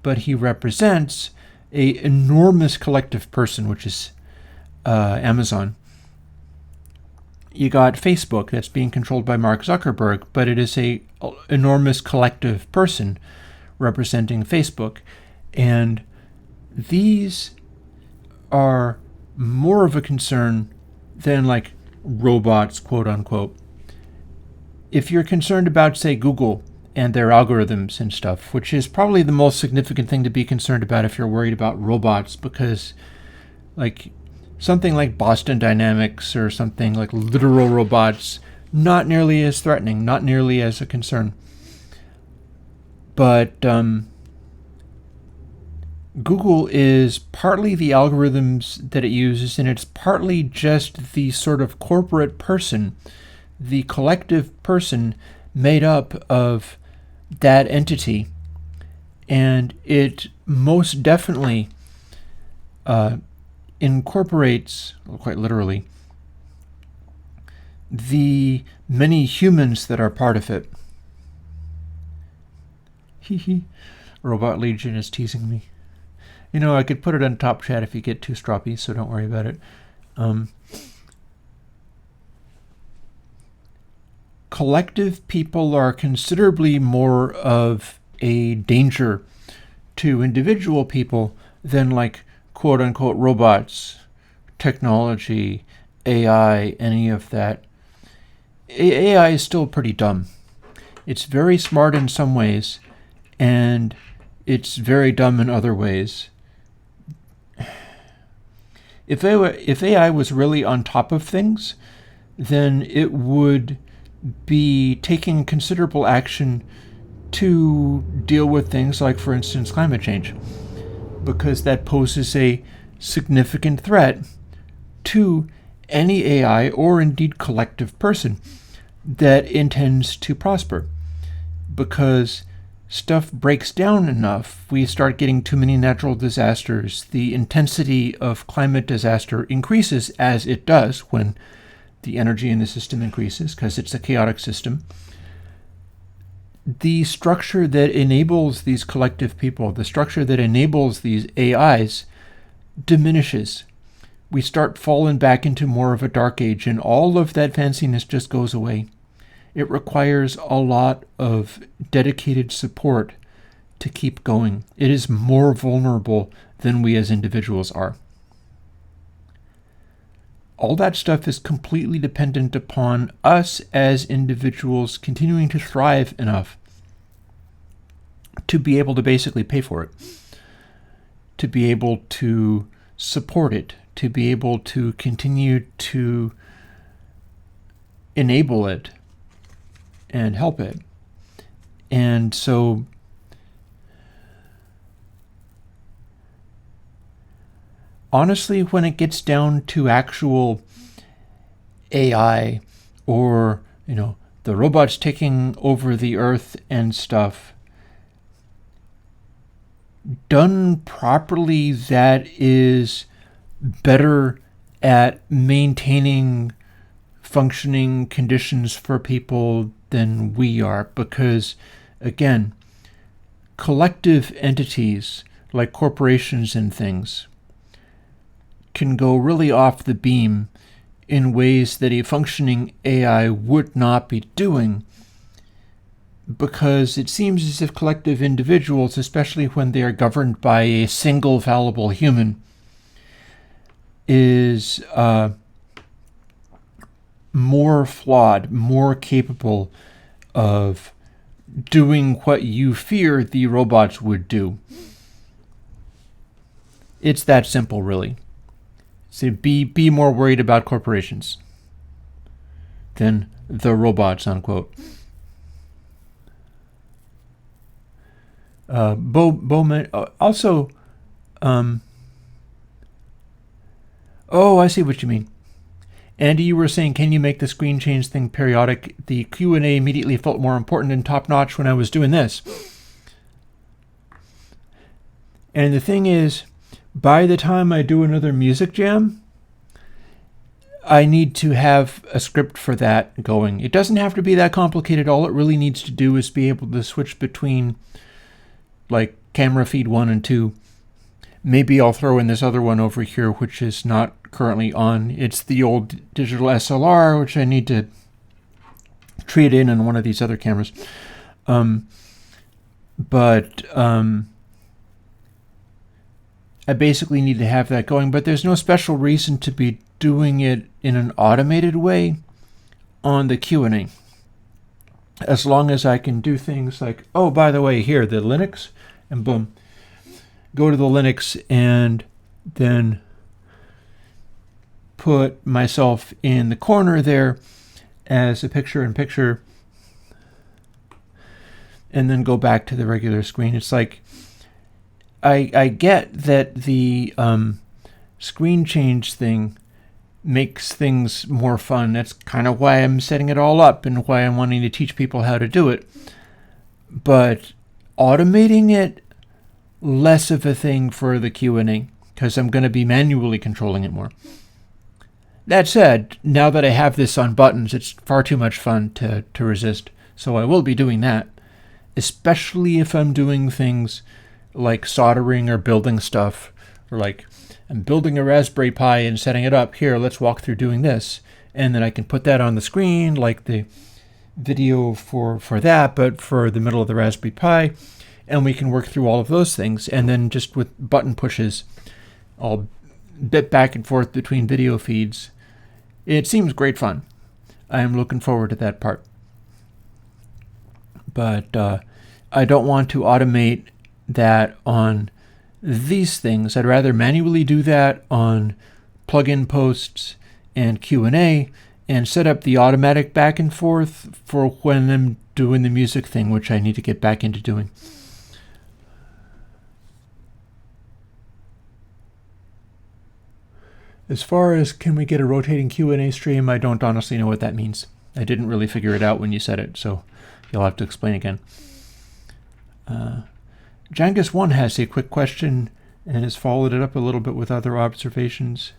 but he represents an enormous collective person, which is Amazon. You got Facebook that's being controlled by Mark Zuckerberg, but it is a enormous collective person representing Facebook. And these are more of a concern than like robots, quote unquote. If you're concerned about, say, Google and their algorithms and stuff, which is probably the most significant thing to be concerned about if you're worried about robots, because like something like Boston Dynamics or something like literal robots, not nearly as threatening, not nearly as a concern. But Google is partly the algorithms that it uses, and it's partly just the sort of corporate person, the collective person made up of that entity. And it most definitely incorporates, quite literally, the many humans that are part of it. Robot Legion is teasing me. You know, I could put it on top chat if you get too stroppy, so don't worry about it. Collective people are considerably more of a danger to individual people than like quote-unquote robots, technology, AI, any of that. AI is still pretty dumb. It's very smart in some ways, and it's very dumb in other ways. If AI was really on top of things, then it would be taking considerable action to deal with things like, for instance, climate change, because that poses a significant threat to any AI or indeed collective person that intends to prosper. Because stuff breaks down enough, we start getting too many natural disasters. The intensity of climate disaster increases, as it does when the energy in the system increases, because it's a chaotic system. The structure that enables these collective people, the structure that enables these AIs, diminishes. We start falling back into more of a dark age, and all of that fanciness just goes away. It requires a lot of dedicated support to keep going. It is more vulnerable than we as individuals are. All that stuff is completely dependent upon us as individuals continuing to thrive enough to be able to basically pay for it, to be able to support it, to be able to continue to enable it and help it. And so honestly, when it gets down to actual AI or, the robots taking over the Earth and stuff, done properly, that is better at maintaining functioning conditions for people than we are. Because, again, collective entities like corporations and things can go really off the beam in ways that a functioning AI would not be doing, because it seems as if collective individuals, especially when they are governed by a single fallible human, is more flawed, more capable of doing what you fear the robots would do. It's that simple, really. So be more worried about corporations than the robots, unquote. Also, oh, I see what you mean. Andy, you were saying, can you make the screen change thing periodic? The Q&A immediately felt more important and top-notch when I was doing this. And the thing is, by the time I do another music jam, I need to have a script for that going. It doesn't have to be that complicated. All it really needs to do is be able to switch between, like, camera feed 1 and 2. Maybe I'll throw in this other one over here, which is not currently on. It's the old digital SLR, which I need to treat in on one of these other cameras. I basically need to have that going, but there's no special reason to be doing it in an automated way on the Q&A. As long as I can do things like, oh, by the way, here, the Linux, and boom, go to the Linux and then put myself in the corner there as a picture-in-picture, and then go back to the regular screen. It's like, I get that the screen change thing makes things more fun. That's kind of why I'm setting it all up and why I'm wanting to teach people how to do it. But automating it, less of a thing for the Q&A, because I'm going to be manually controlling it more. That said, now that I have this on buttons, it's far too much fun to resist. So I will be doing that, especially if I'm doing things like soldering or building stuff, or like I'm building a Raspberry Pi and setting it up. Here, let's walk through doing this. And then I can put that on the screen, like the video for that, but for the middle of the Raspberry Pi. And we can work through all of those things. And then just with button pushes, I'll bit back and forth between video feeds. It seems great fun. I am looking forward to that part. But I don't want to automate that on these things. I'd rather manually do that on plugin posts and Q&A and set up the automatic back and forth for when I'm doing the music thing, which I need to get back into doing. As far as can we get a rotating Q&A stream, I don't honestly know what that means. I didn't really figure it out when you said it, so you'll have to explain again. Jangus1 has a quick question and has followed it up a little bit with other observations.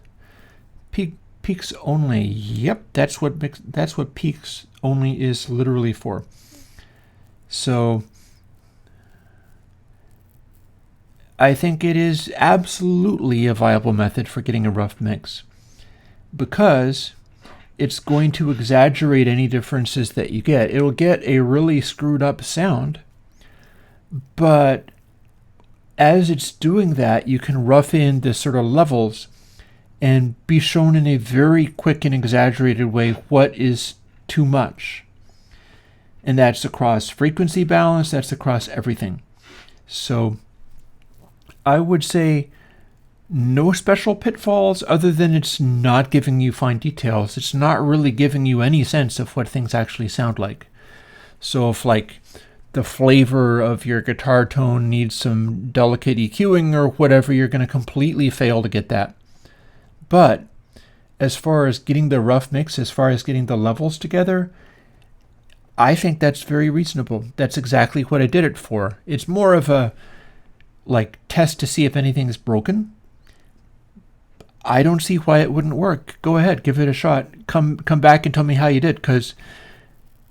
Peaks only. Yep, that's what peaks only is literally for. So I think it is absolutely a viable method for getting a rough mix, because it's going to exaggerate any differences that you get. It'll get a really screwed up sound, but as it's doing that, you can rough in the sort of levels and be shown in a very quick and exaggerated way what is too much. And that's across frequency balance, that's across everything. So I would say no special pitfalls other than it's not giving you fine details. It's not really giving you any sense of what things actually sound like. So if like the flavor of your guitar tone needs some delicate EQing or whatever, you're going to completely fail to get that. But as far as getting the rough mix, as far as getting the levels together, I think that's very reasonable. That's exactly what I did it for. It's more of a like test to see if anything's broken. I don't see why it wouldn't work. Go ahead, give it a shot. Come back and tell me how you did, because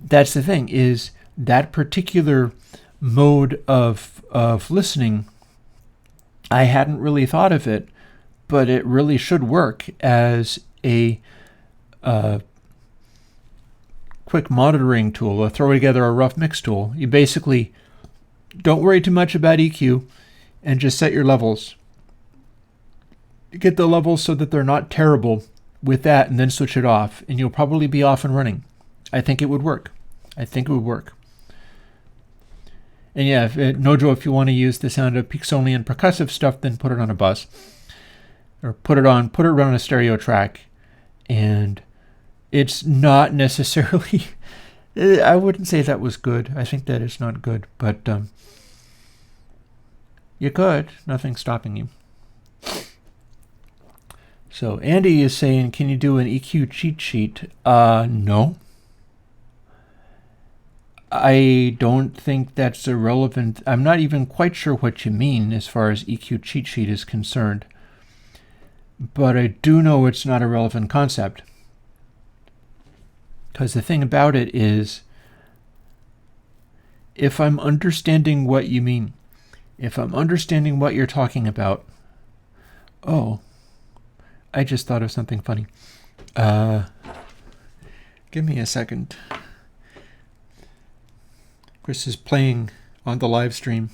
that's the thing, is that particular mode of listening, I hadn't really thought of it, but it really should work as a quick monitoring tool, a throw together a rough mix tool. You basically don't worry too much about EQ and just set your levels. get the levels so that they're not terrible with that, and then switch it off, and you'll probably be off and running. I think it would work. I think it would work. And yeah, Nojo, if you want to use the sound of peaks only and percussive stuff, then put it on a bus, or put it run on a stereo track, and it's not necessarily. I wouldn't say that was good. I think that it's not good, but you could. Nothing's stopping you. So Andy is saying, can you do an EQ cheat sheet? No. I don't think that's irrelevant. I'm not even quite sure what you mean as far as EQ cheat sheet is concerned. But I do know it's not a relevant concept. Because the thing about it is, if I'm understanding what you mean, if I'm understanding what you're talking about, oh, I just thought of something funny. Give me a second. Chris is playing on the live stream.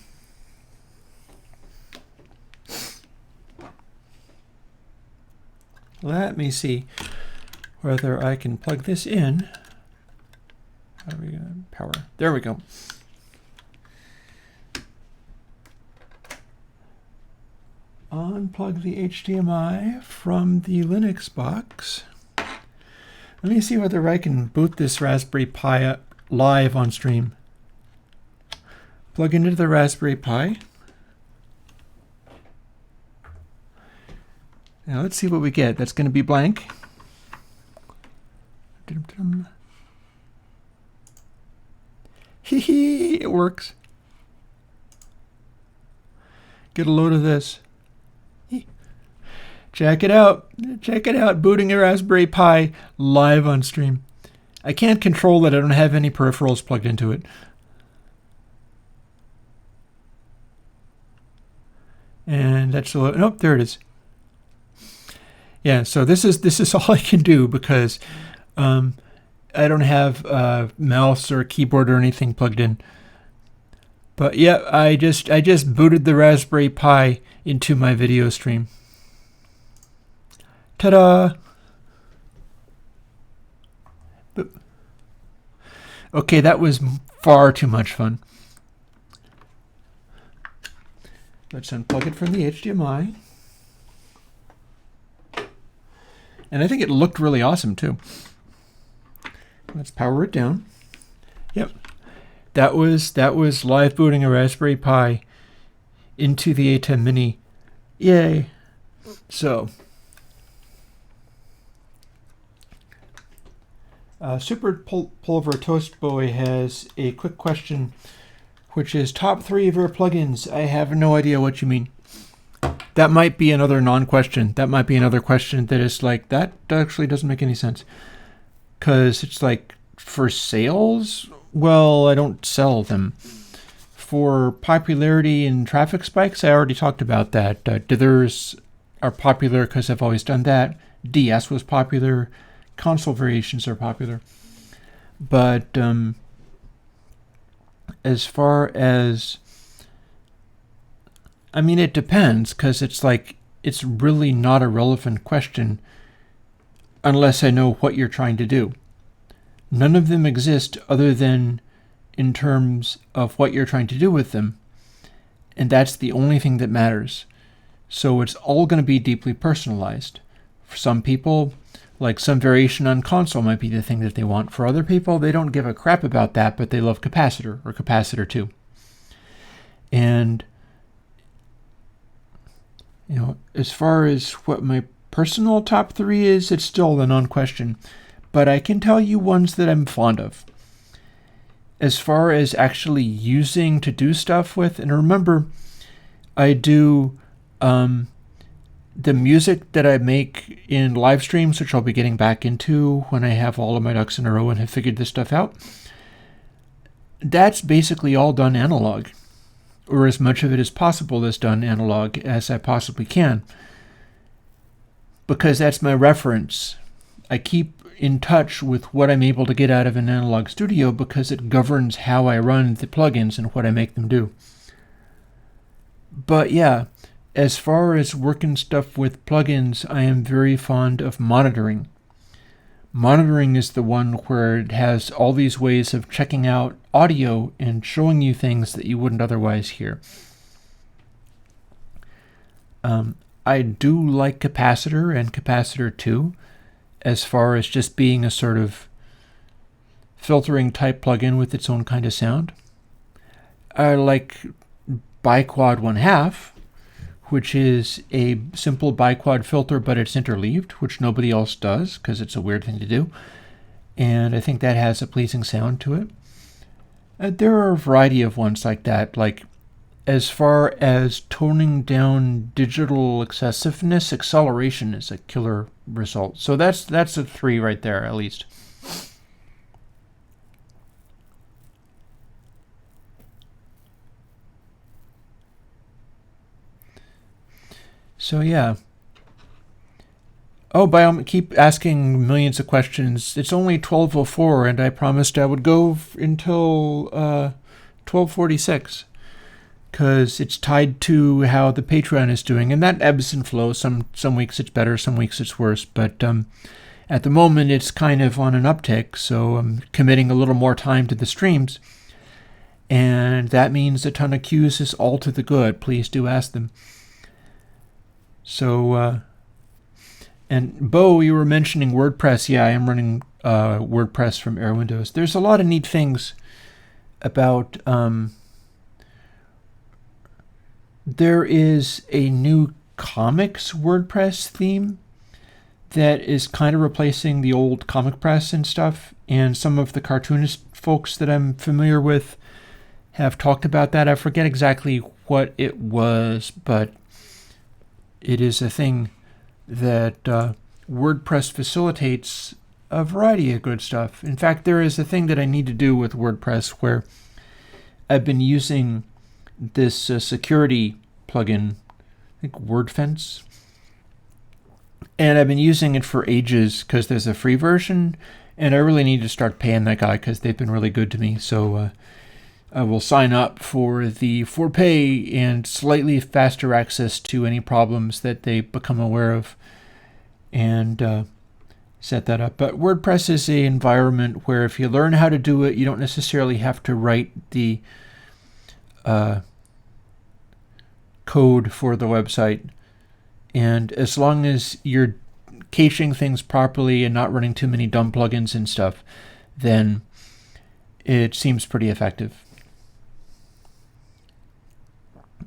Let me see whether I can plug this in. How do we go? Power. There we go. Unplug the HDMI from the Linux box. Let me see whether I can boot this Raspberry Pi up live on stream. Plug into the Raspberry Pi. Now let's see what we get. That's going to be blank. Hee hee, it works. Get a load of this. Check it out. Check it out. Booting a Raspberry Pi live on stream. I can't control it. I don't have any peripherals plugged into it. And that's a load. Nope, there it is. Yeah, so this is all I can do because I don't have a mouse or keyboard or anything plugged in. But yeah, I just booted the Raspberry Pi into my video stream. Ta-da! Okay, that was far too much fun. Let's unplug it from the HDMI. And I think it looked really awesome too. Let's power it down. Yep. That was live booting a Raspberry Pi into the A10 Mini. Yay. So Super Pulver Toast Boy has a quick question, which is top 3 of your plugins. I have no idea what you mean. That might be another non-question. That might be another question that is like, that actually doesn't make any sense. Because it's like, for sales? Well, I don't sell them. For popularity and traffic spikes, I already talked about that. Dithers are popular because I've always done that. DS was popular. Console variations are popular. But as far as, I mean, it depends, because it's like, it's really not a relevant question unless I know what you're trying to do. None of them exist other than in terms of what you're trying to do with them. And that's the only thing that matters. So it's all going to be deeply personalized. For some people, like some variation on console might be the thing that they want. For other people, they don't give a crap about that, but they love capacitor or capacitor 2. And, you know, as far as what my personal top 3 is, it's still a non-question. But I can tell you ones that I'm fond of. As far as actually using to do stuff with, and remember, I do the music that I make in live streams, which I'll be getting back into when I have all of my ducks in a row and have figured this stuff out. That's basically all done analog, or as much of it as possible is done analog as I possibly can, because that's my reference. I keep in touch with what I'm able to get out of an analog studio because it governs how I run the plugins and what I make them do. But yeah, as far as working stuff with plugins, I am very fond of monitoring. Monitoring is the one where it has all these ways of checking out audio and showing you things that you wouldn't otherwise hear. I do like Capacitor and Capacitor 2 as far as just being a sort of filtering type plugin with its own kind of sound. I like Biquad 1/2, which is a simple biquad filter, but it's interleaved, which nobody else does because it's a weird thing to do. And I think that has a pleasing sound to it. There are a variety of ones like that. Like, as far as toning down digital excessiveness, acceleration is a killer result. So that's a 3 right there, at least. So yeah. Oh, keep asking millions of questions. It's only 12:04, and I promised I would go until 12:46, because it's tied to how the Patreon is doing, and that ebbs and flows. Some weeks it's better, some weeks it's worse. But at the moment, it's kind of on an uptick, so I'm committing a little more time to the streams, and that means a ton of cues is all to the good. Please do ask them. So, and Bo, you were mentioning WordPress. Yeah, I am running WordPress from Airwindows. There's a lot of neat things about. There is a new comics WordPress theme that is kind of replacing the old Comic Press and stuff. And some of the cartoonist folks that I'm familiar with have talked about that. I forget exactly what it was, but it is a thing that WordPress facilitates a variety of good stuff. In fact, there is a thing that I need to do with WordPress where I've been using this security plugin, I think WordFence, and I've been using it for ages because there's a free version, and I really need to start paying that guy because they've been really good to me. So I will sign up for pay and slightly faster access to any problems that they become aware of, and set that up. But WordPress is an environment where if you learn how to do it, you don't necessarily have to write the code for the website. And as long as you're caching things properly and not running too many dumb plugins and stuff, then it seems pretty effective.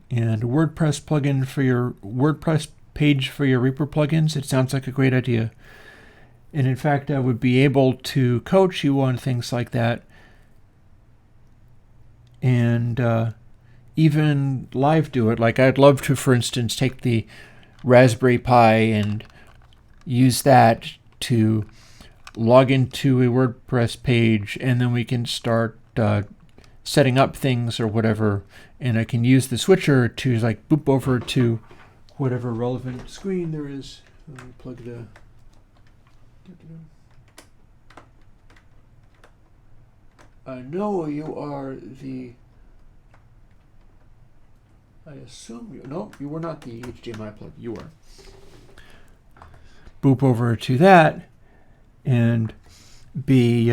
And WordPress plugin for your WordPress page for your Reaper plugins, it sounds like a great idea. And in fact, I would be able to coach you on things like that, and even live do it. Like, I'd love to, for instance, take the Raspberry Pi and use that to log into a WordPress page, and then we can start setting up things or whatever, and I can use the switcher to like boop over to whatever relevant screen there is. Let me plug it. No, you are the. I assume you. No, you were not the HDMI plug. You are. Boop over to that, and be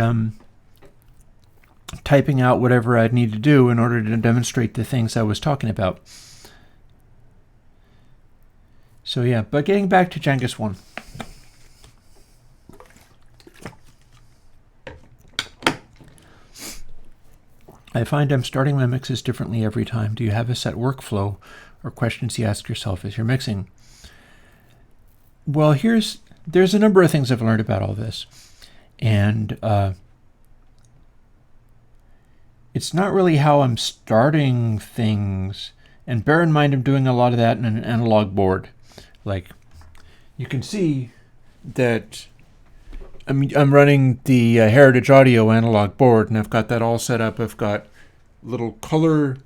typing out whatever I'd need to do in order to demonstrate the things I was talking about. So yeah, but getting back to Genghis 1. I find I'm starting my mixes differently every time. Do you have a set workflow or questions you ask yourself as you're mixing? Well, there's a number of things I've learned about all this. And it's not really how I'm starting things. And bear in mind, I'm doing a lot of that in an analog board. Like, you can see that I'm running the Heritage Audio analog board, and I've got that all set up. I've got little color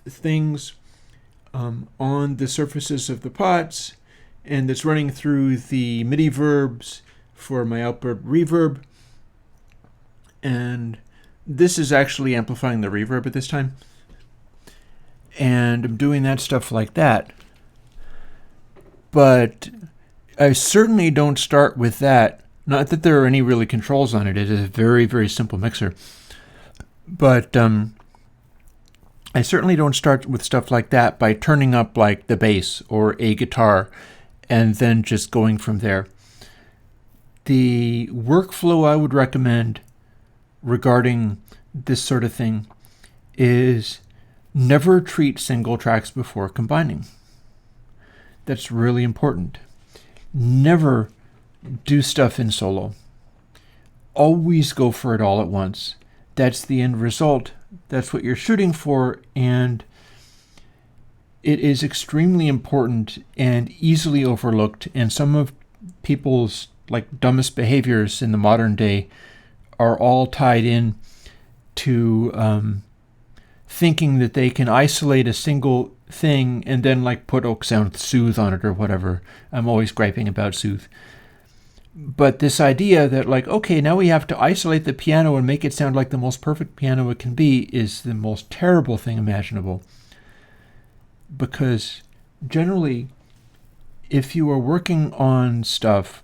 things on the surfaces of the pots, and it's running through the MIDI verbs for my output reverb. And this is actually amplifying the reverb at this time. And I'm doing that stuff like that. But I certainly don't start with that. Not that there are any really controls on it. It is a very, very simple mixer. But I certainly don't start with stuff like that by turning up like the bass or a guitar and then just going from there. The workflow I would recommend regarding this sort of thing is never treat single tracks before combining. That's really important. Never do stuff in solo. Always go for it all at once. That's the end result. That's what you're shooting for, and it is extremely important and easily overlooked, and some of people's dumbest behaviors in the modern day are all tied in to thinking that they can isolate a single thing and then put Oak Sound Soothe on it or whatever. I'm always griping about Soothe. But this idea that okay, now we have to isolate the piano and make it sound like the most perfect piano it can be is the most terrible thing imaginable. Because generally, if you are working on stuff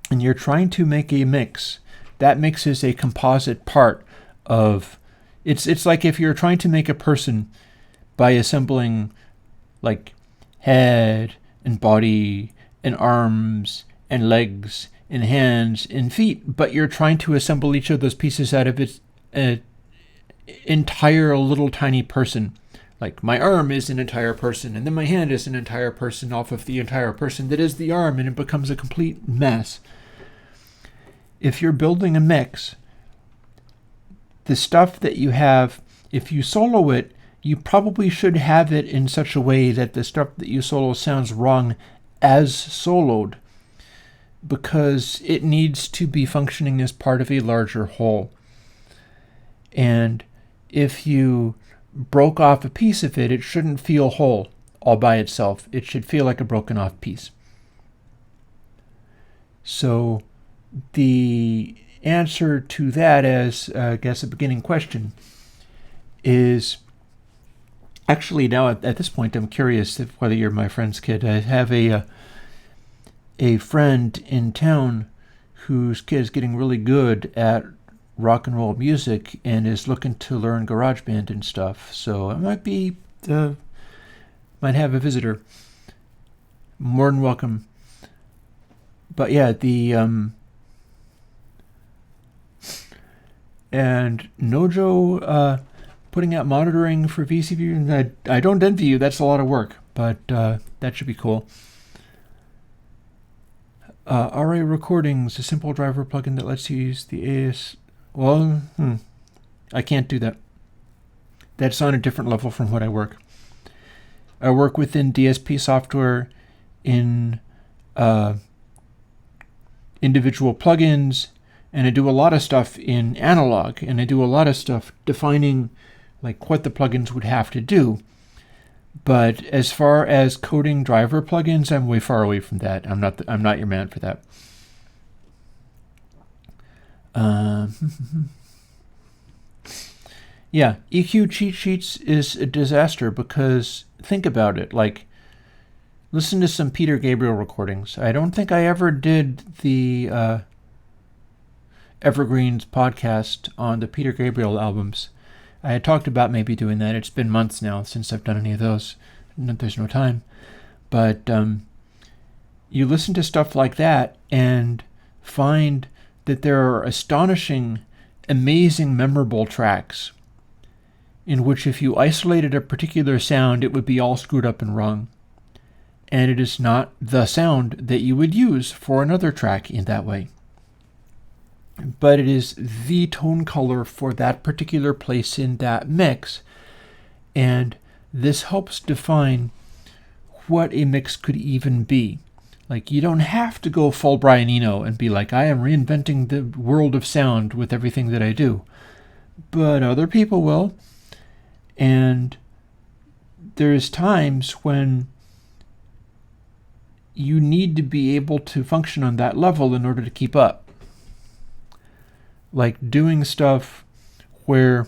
and you're trying to make a mix, that mix is a composite part of... It's like if you're trying to make a person by assembling head and body and arms and legs and hands and feet, but you're trying to assemble each of those pieces out of its entire little tiny person. My arm is an entire person, and then my hand is an entire person off of the entire person that is the arm, and it becomes a complete mess. If you're building a mix, the stuff that you have, if you solo it, you probably should have it in such a way that the stuff that you solo sounds wrong as soloed, because it needs to be functioning as part of a larger whole. And if you broke off a piece of it, it shouldn't feel whole all by itself. It should feel like a broken off piece. So the answer to that, as I guess a beginning question, is actually now at this point I'm curious whether you're my friend's kid. I have a friend in town whose kid is getting really good at rock and roll music and is looking to learn GarageBand and stuff. So I might have a visitor. More than welcome. But yeah, and Nojo putting out monitoring for VCV. I don't envy you. That's a lot of work, but that should be cool. RA Recordings, a simple driver plugin that lets you use the AS. Well, I can't do that. That's on a different level from what I work. I work within DSP software in individual plugins, and I do a lot of stuff in analog, and I do a lot of stuff defining what the plugins would have to do. But as far as coding driver plugins, I'm way far away from that. I'm not your man for that. Yeah, EQ cheat sheets is a disaster because think about it. Listen to some Peter Gabriel recordings. I don't think I ever did the Evergreens podcast on the Peter Gabriel albums. I had talked about maybe doing that. It's been months now since I've done any of those. There's no time. But you listen to stuff like that and find that there are astonishing, amazing, memorable tracks in which if you isolated a particular sound, it would be all screwed up and wrong. And it is not the sound that you would use for another track in that way. But it is the tone color for that particular place in that mix. And this helps define what a mix could even be. You don't have to go full Brian Eno and be I am reinventing the world of sound with everything that I do. But other people will. And there's times when you need to be able to function on that level in order to keep up. Doing stuff where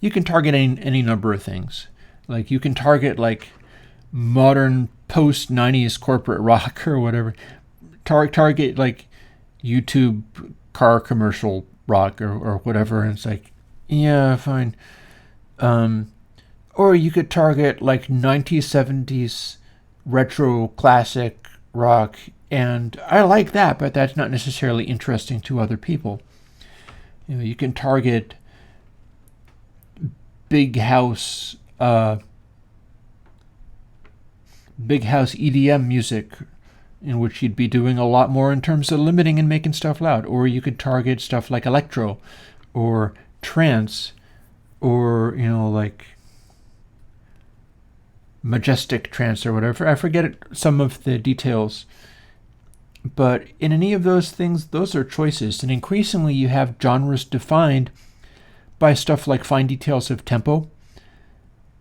you can target any number of things. Like you can target like modern post-90s corporate rock or whatever. Target like YouTube car commercial rock or whatever, and it's like, yeah, fine. Or you could target like 1970s retro classic rock, and I like that, but that's not necessarily interesting to other people. You know, you can target big house EDM music, in which you'd be doing a lot more in terms of limiting and making stuff loud. Or you could target stuff like electro or trance or, you know, like majestic trance or whatever. I forget some of the details. But in any of those things, those are choices. And increasingly you have genres defined by stuff like fine details of tempo,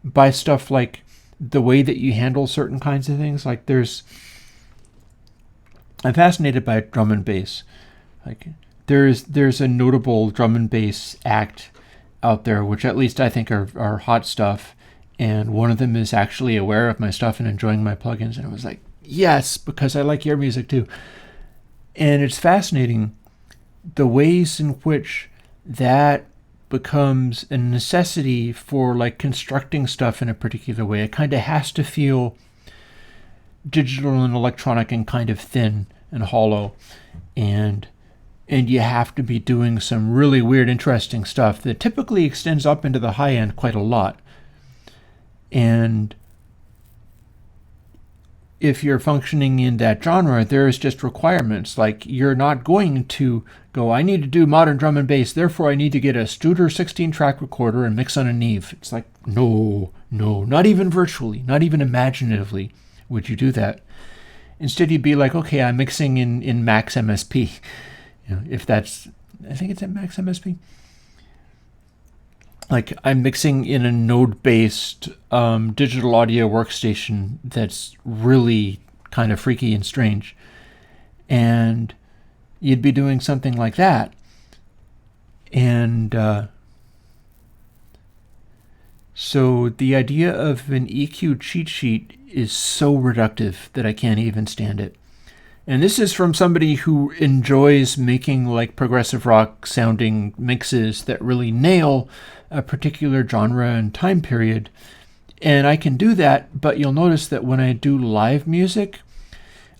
by stuff like the way that you handle certain kinds of things. Like I'm fascinated by drum and bass. Like there's a notable drum and bass act out there, which at least I think are hot stuff. And one of them is actually aware of my stuff and enjoying my plugins. And it was like, yes, because I like your music too. And it's fascinating the ways in which that becomes a necessity for like constructing stuff in a particular way. It kind of has to feel digital and electronic and kind of thin and hollow, and you have to be doing some really weird, interesting stuff that typically extends up into the high end quite a lot. And if you're functioning in that genre, there's just requirements. Like you're not going to go, I need to do modern drum and bass, therefore I need to get a Studer 16-track recorder and mix on a Neve. It's like, no, not even virtually, not even imaginatively would you do that. Instead, you'd be like, okay, I'm mixing in Max MSP. You know, if that's, I think it's at Max MSP. Like I'm mixing in a node-based digital audio workstation that's really kind of freaky and strange. And you'd be doing something like that. And so the idea of an EQ cheat sheet is so reductive that I can't even stand it. And this is from somebody who enjoys making like progressive rock sounding mixes that really nail a particular genre and time period. And I can do that, but you'll notice that when I do live music,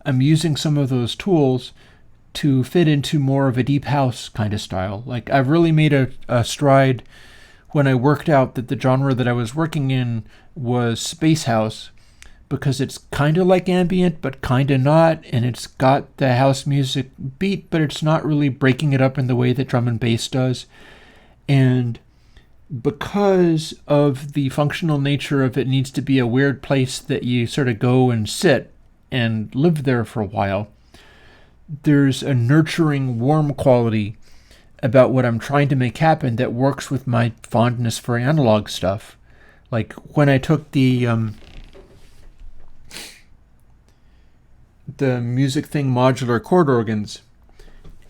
I'm using some of those tools to fit into more of a deep house kind of style. Like I've really made a stride when I worked out that the genre that I was working in was space house, because it's kind of like ambient, but kind of not, and it's got the house music beat, but it's not really breaking it up in the way that drum and bass does. And because of the functional nature of it needs to be a weird place that you sort of go and sit and live there for a while, there's a nurturing, warm quality about what I'm trying to make happen that works with my fondness for analog stuff. Like when I took the Music Thing modular chord organs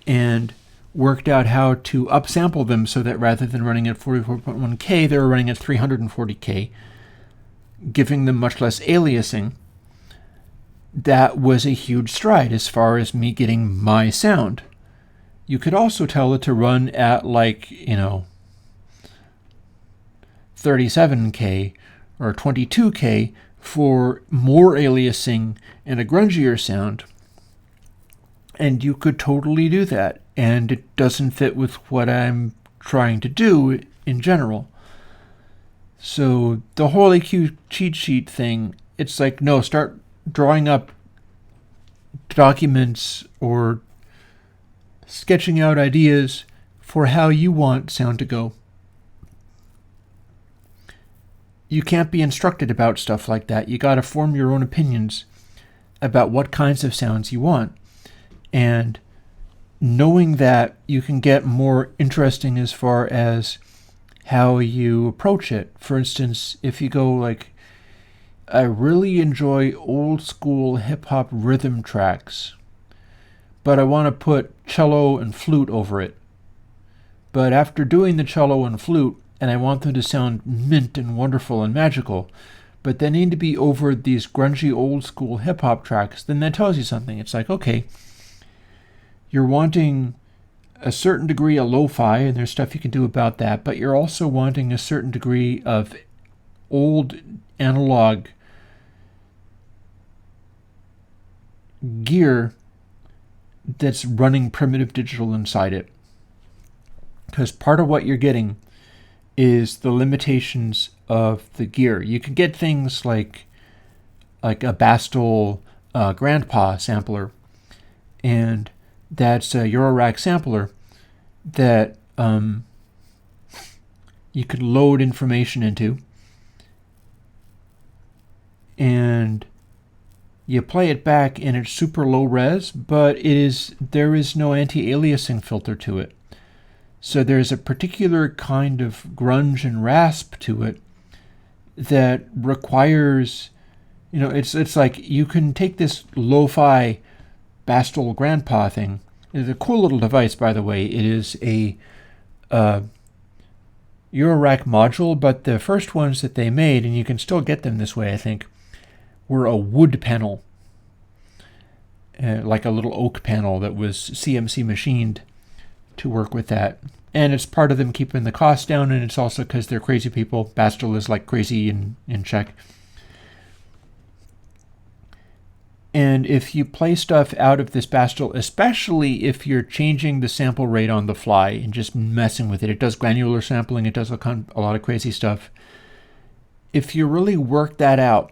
and worked out how to upsample them so that rather than running at 44.1K, they were running at 340K, giving them much less aliasing. That was a huge stride as far as me getting my sound. You could also tell it to run at 37K or 22K for more aliasing and a grungier sound. And you could totally do that. And it doesn't fit with what I'm trying to do in general. So the whole EQ cheat sheet thing, it's like, no, start drawing up documents or sketching out ideas for how you want sound to go. You can't be instructed about stuff like that. You got to form your own opinions about what kinds of sounds you want. And knowing that, you can get more interesting as far as how you approach it. For instance, if you go like, I really enjoy old school hip hop rhythm tracks, but I want to put cello and flute over it. But after doing the cello and flute, and I want them to sound mint and wonderful and magical, but they need to be over these grungy old school hip hop tracks, then that tells you something. It's like, okay, you're wanting a certain degree of lo-fi, and there's stuff you can do about that, but you're also wanting a certain degree of old analog gear that's running primitive digital inside it. Because part of what you're getting is the limitations of the gear. You can get things like a Bastel Grandpa sampler, and that's a Eurorack sampler that you could load information into, and you play it back and it's super low res, but there is no anti-aliasing filter to it. So there's a particular kind of grunge and rasp to it that requires, it's like you can take this lo-fi Bastel Grandpa thing. It's a cool little device, by the way. It is a Eurorack module, but the first ones that they made, and you can still get them this way, I think, were a wood panel, like a little oak panel that was CMC machined to work with that. And it's part of them keeping the cost down, and it's also because they're crazy people. Bastel is like crazy in Czech. And if you play stuff out of this Bastel, especially if you're changing the sample rate on the fly and just messing with it, it does granular sampling, it does a lot of crazy stuff. If you really work that out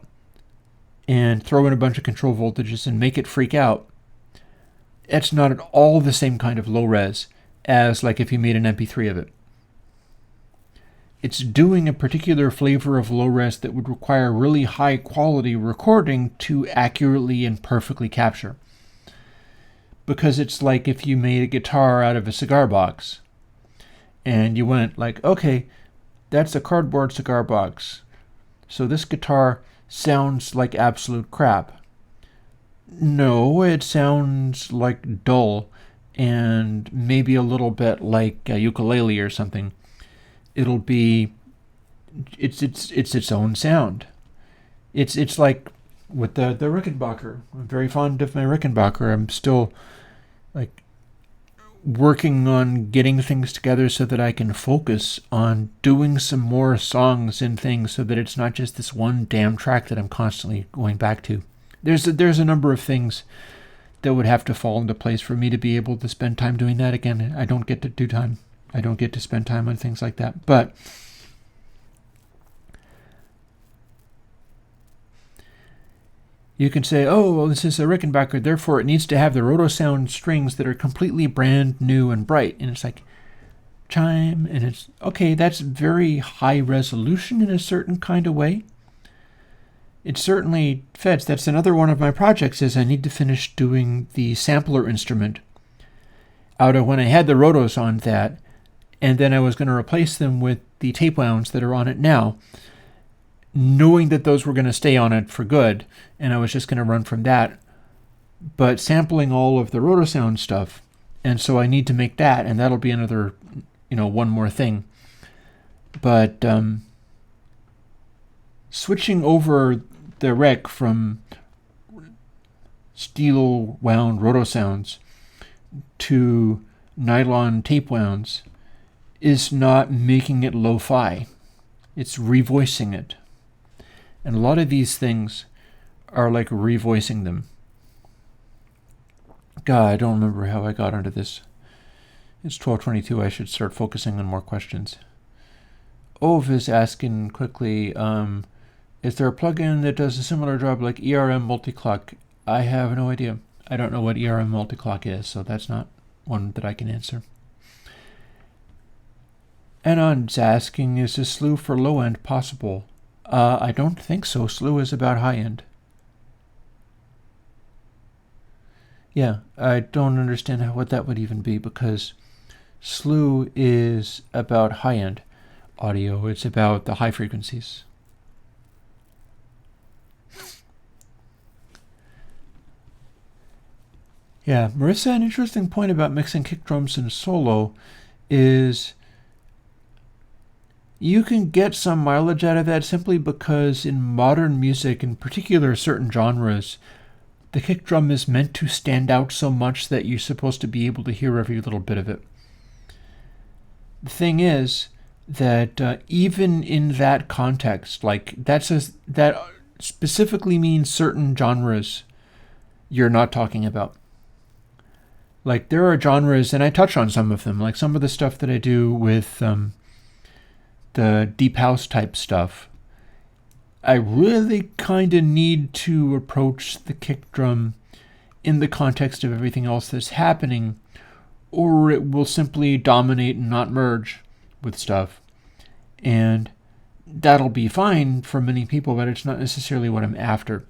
and throw in a bunch of control voltages and make it freak out, it's not at all the same kind of low res as like if you made an MP3 of it. It's doing a particular flavor of low res that would require really high quality recording to accurately and perfectly capture. Because it's like if you made a guitar out of a cigar box and you went like, okay, that's a cardboard cigar box, so this guitar sounds like absolute crap. No, it sounds like dull and maybe a little bit like a ukulele or something. It'll be, it's its own sound. It's like with the Rickenbacker. I'm very fond of my Rickenbacker. I'm still like working on getting things together so that I can focus on doing some more songs and things, so that it's not just this one damn track that I'm constantly going back to. There's a number of things that would have to fall into place for me to be able to spend time doing that again. I don't get to spend time on things like that. But you can say, oh, well, this is a Rickenbacker, therefore it needs to have the rotosound strings that are completely brand new and bright. And it's like chime, and it's, okay, that's very high resolution in a certain kind of way. It certainly fits. That's another one of my projects, is I need to finish doing the sampler instrument out of when I had the rotos on that, and then I was going to replace them with the tape wounds that are on it now, knowing that those were going to stay on it for good, and I was just going to run from that, but sampling all of the rotosound stuff, and so I need to make that, and that'll be another, one more thing. But switching over the rec from steel wound rotosounds to nylon tape wounds is not making it lo-fi. It's revoicing it. And a lot of these things are like revoicing them. God, I don't remember how I got onto this. It's 12:22. I should start focusing on more questions. Ove is asking quickly, is there a plugin that does a similar job like ERM multiclock? I have no idea. I don't know what ERM multiclock is, so that's not one that I can answer. Anon's asking, is a slew for low end possible? I don't think so. Slew is about high end. Yeah, I don't understand what that would even be, because slew is about high end audio. It's about the high frequencies. Yeah, Marissa, an interesting point about mixing kick drums in solo is you can get some mileage out of that simply because in modern music, in particular certain genres, the kick drum is meant to stand out so much that you're supposed to be able to hear every little bit of it. The thing is that even in that context, like that specifically means certain genres you're not talking about. Like there are genres, and I touch on some of them, like some of the stuff that I do with the deep house type stuff. I really kind of need to approach the kick drum in the context of everything else that's happening, or it will simply dominate and not merge with stuff. And that'll be fine for many people, but it's not necessarily what I'm after.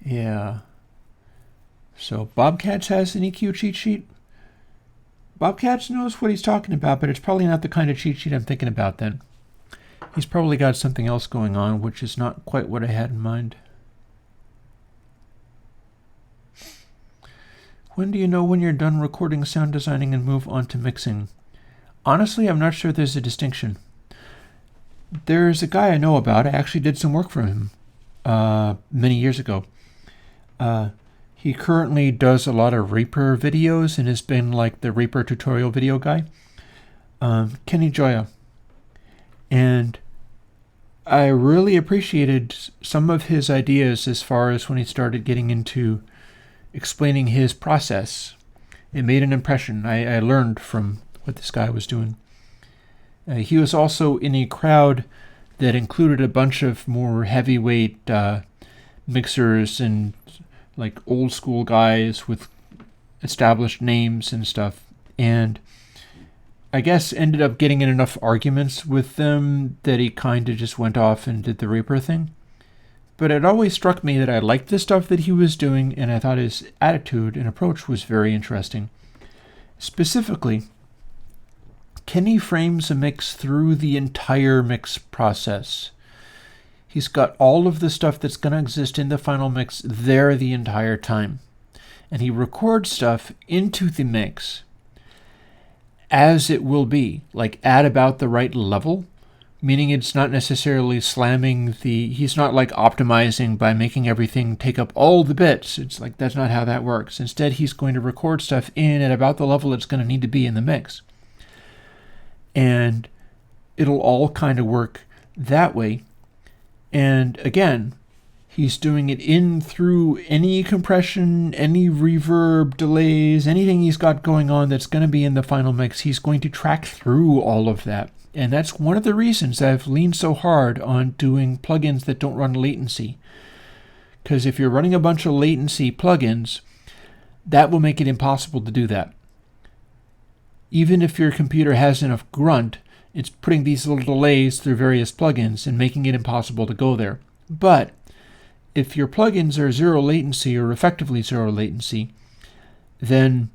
Yeah. So Bobcats has an EQ cheat sheet. Bobcats knows what he's talking about, but it's probably not the kind of cheat sheet I'm thinking about then. He's probably got something else going on, which is not quite what I had in mind. When do you know when you're done recording, sound designing, and move on to mixing? Honestly, I'm not sure there's a distinction. There's a guy I know about. I actually did some work for him many years ago. He currently does a lot of Reaper videos and has been like the Reaper tutorial video guy. Kenny Joya. And I really appreciated some of his ideas as far as when he started getting into explaining his process. It made an impression. I learned from what this guy was doing. He was also in a crowd that included a bunch of more heavyweight mixers and like old school guys with established names and stuff. And I guess ended up getting in enough arguments with them that he kind of just went off and did the Reaper thing. But it always struck me that I liked the stuff that he was doing, and I thought his attitude and approach was very interesting. Specifically, Kenny frames a mix through the entire mix process. He's got all of the stuff that's going to exist in the final mix there the entire time. And he records stuff into the mix as it will be, like at about the right level, meaning it's not necessarily slamming he's not like optimizing by making everything take up all the bits. It's like, that's not how that works. Instead, he's going to record stuff in at about the level it's going to need to be in the mix. And it'll all kind of work that way. And again, he's doing it in through any compression, any reverb, delays, anything he's got going on that's going to be in the final mix. He's going to track through all of that. And that's one of the reasons I've leaned so hard on doing plugins that don't run latency. Because if you're running a bunch of latency plugins, that will make it impossible to do that. Even if your computer has enough grunt, it's putting these little delays through various plugins and making it impossible to go there. But if your plugins are zero latency or effectively zero latency, then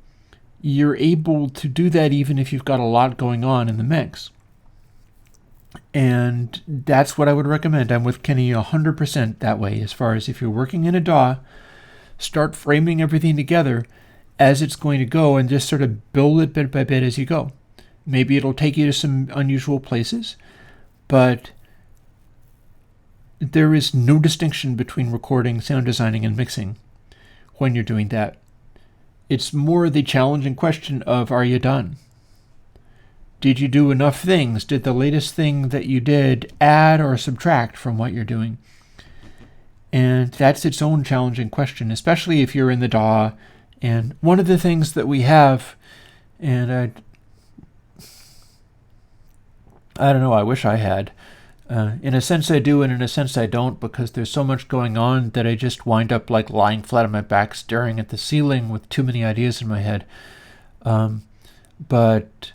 you're able to do that even if you've got a lot going on in the mix. And that's what I would recommend. I'm with Kenny 100% that way. As far as if you're working in a DAW, start framing everything together as it's going to go and just sort of build it bit by bit as you go. Maybe it'll take you to some unusual places, but there is no distinction between recording, sound designing, and mixing when you're doing that. It's more the challenging question of, are you done? Did you do enough things? Did the latest thing that you did add or subtract from what you're doing? And that's its own challenging question, especially if you're in the DAW. And one of the things that we have, and I don't know, I wish I had. In a sense I do, and in a sense I don't, because there's so much going on that I just wind up like lying flat on my back, staring at the ceiling with too many ideas in my head. But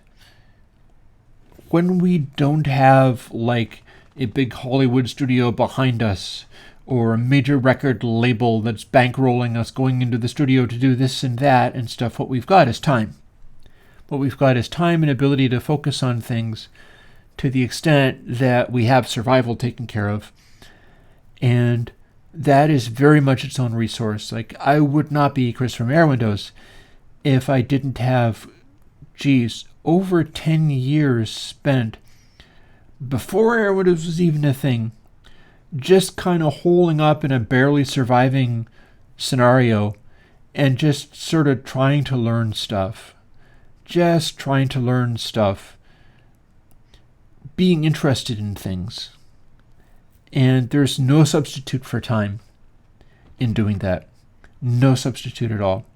when we don't have like a big Hollywood studio behind us, or a major record label that's bankrolling us going into the studio to do this and that and stuff, what we've got is time. What we've got is time and ability to focus on things to the extent that we have survival taken care of. And that is very much its own resource. Like, I would not be Chris from Airwindows if I didn't have, over 10 years spent before Airwindows was even a thing, just kind of holding up in a barely surviving scenario and just sort of trying to learn stuff. Being interested in things. And there's no substitute for time in doing that. No substitute at all.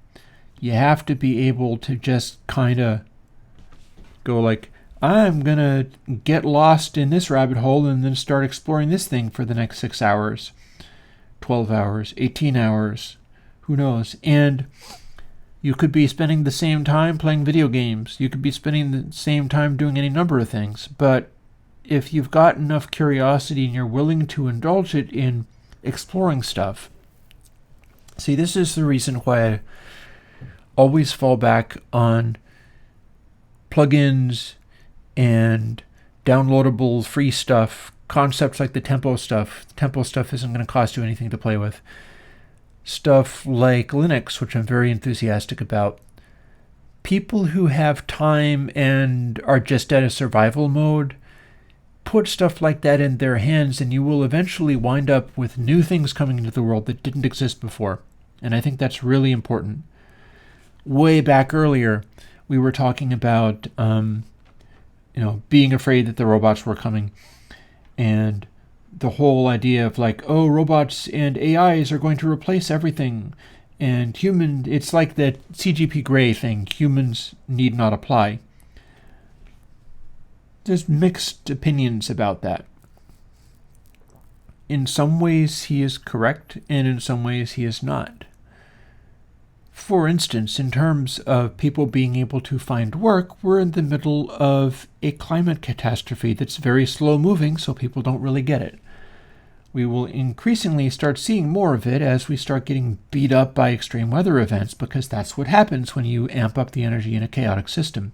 You have to be able to just kind of go like, I'm going to get lost in this rabbit hole and then start exploring this thing for the next 6 hours, 12 hours, 18 hours, who knows. And you could be spending the same time playing video games. You could be spending the same time doing any number of things. But if you've got enough curiosity and you're willing to indulge it in exploring stuff. See, this is the reason why I always fall back on plugins and downloadable free stuff, concepts like the tempo stuff. The tempo stuff isn't going to cost you anything to play with. Stuff like Linux, which I'm very enthusiastic about. People who have time and are just at a survival mode, put stuff like that in their hands and you will eventually wind up with new things coming into the world that didn't exist before. And I think that's really important. Way back earlier, we were talking about being afraid that the robots were coming, and the whole idea of like, oh, robots and AIs are going to replace everything, and it's like that CGP Grey thing, humans need not apply. There's mixed opinions about that. In some ways he is correct, and in some ways he is not. For instance, in terms of people being able to find work, we're in the middle of a climate catastrophe that's very slow moving, so people don't really get it. We will increasingly start seeing more of it as we start getting beat up by extreme weather events, because that's what happens when you amp up the energy in a chaotic system.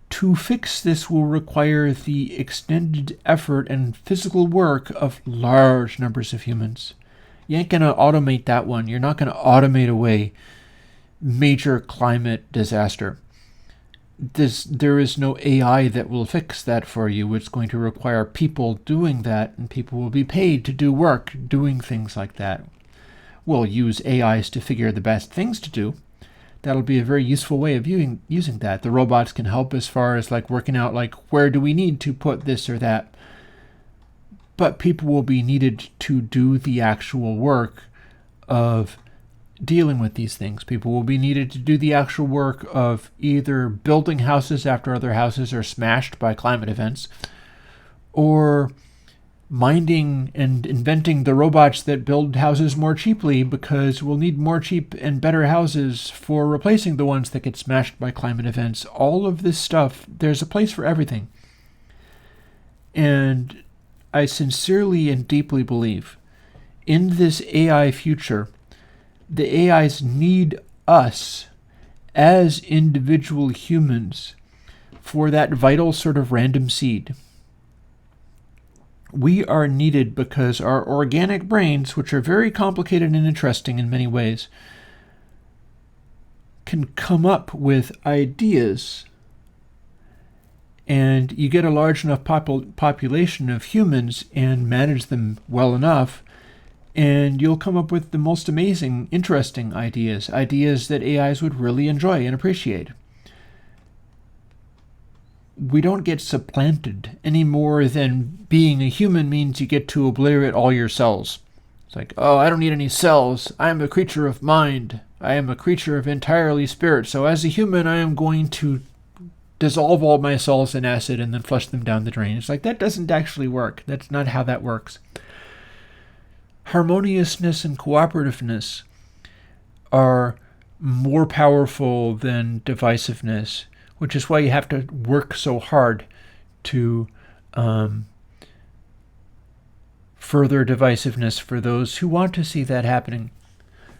To fix this will require the extended effort and physical work of large numbers of humans. You ain't going to automate that one. You're not going to automate away major climate disaster. There is no AI that will fix that for you. It's going to require people doing that, and people will be paid to do work doing things like that. We'll use AIs to figure the best things to do. That'll be a very useful way of using that. The robots can help as far as like working out like where do we need to put this or that. But people will be needed to do the actual work of dealing with these things. People will be needed to do the actual work of either building houses after other houses are smashed by climate events, or minding and inventing the robots that build houses more cheaply, because we'll need more cheap and better houses for replacing the ones that get smashed by climate events. All of this stuff, there's a place for everything. And I sincerely and deeply believe in this AI future, the AIs need us as individual humans for that vital sort of random seed. We are needed because our organic brains, which are very complicated and interesting in many ways, can come up with ideas. And you get a large enough population of humans and manage them well enough, and you'll come up with the most amazing, interesting ideas that AIs would really enjoy and appreciate. We don't get supplanted any more than being a human means you get to obliterate all your cells. It's like, oh, I don't need any cells. I am a creature of mind. I am a creature of entirely spirit. So as a human, I am going to dissolve all my cells in acid and then flush them down the drain. It's like, that doesn't actually work. That's not how that works. Harmoniousness and cooperativeness are more powerful than divisiveness, which is why you have to work so hard to further divisiveness for those who want to see that happening.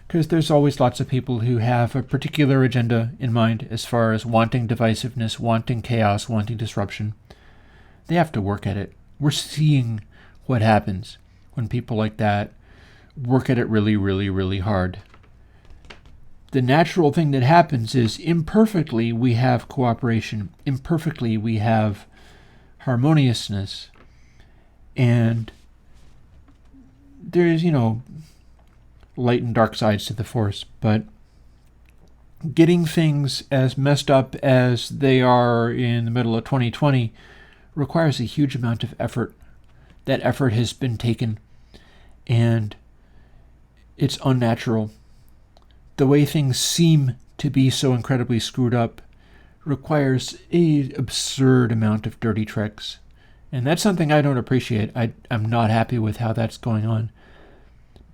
Because there's always lots of people who have a particular agenda in mind as far as wanting divisiveness, wanting chaos, wanting disruption. They have to work at it. We're seeing what happens when people like that work at it really, really, really hard. The natural thing that happens is imperfectly we have cooperation. Imperfectly we have harmoniousness. And there's, light and dark sides to the Force. But getting things as messed up as they are in the middle of 2020 requires a huge amount of effort. That effort has been taken, and it's unnatural. The way things seem to be so incredibly screwed up requires an absurd amount of dirty tricks. And that's something I don't appreciate. I'm not happy with how that's going on.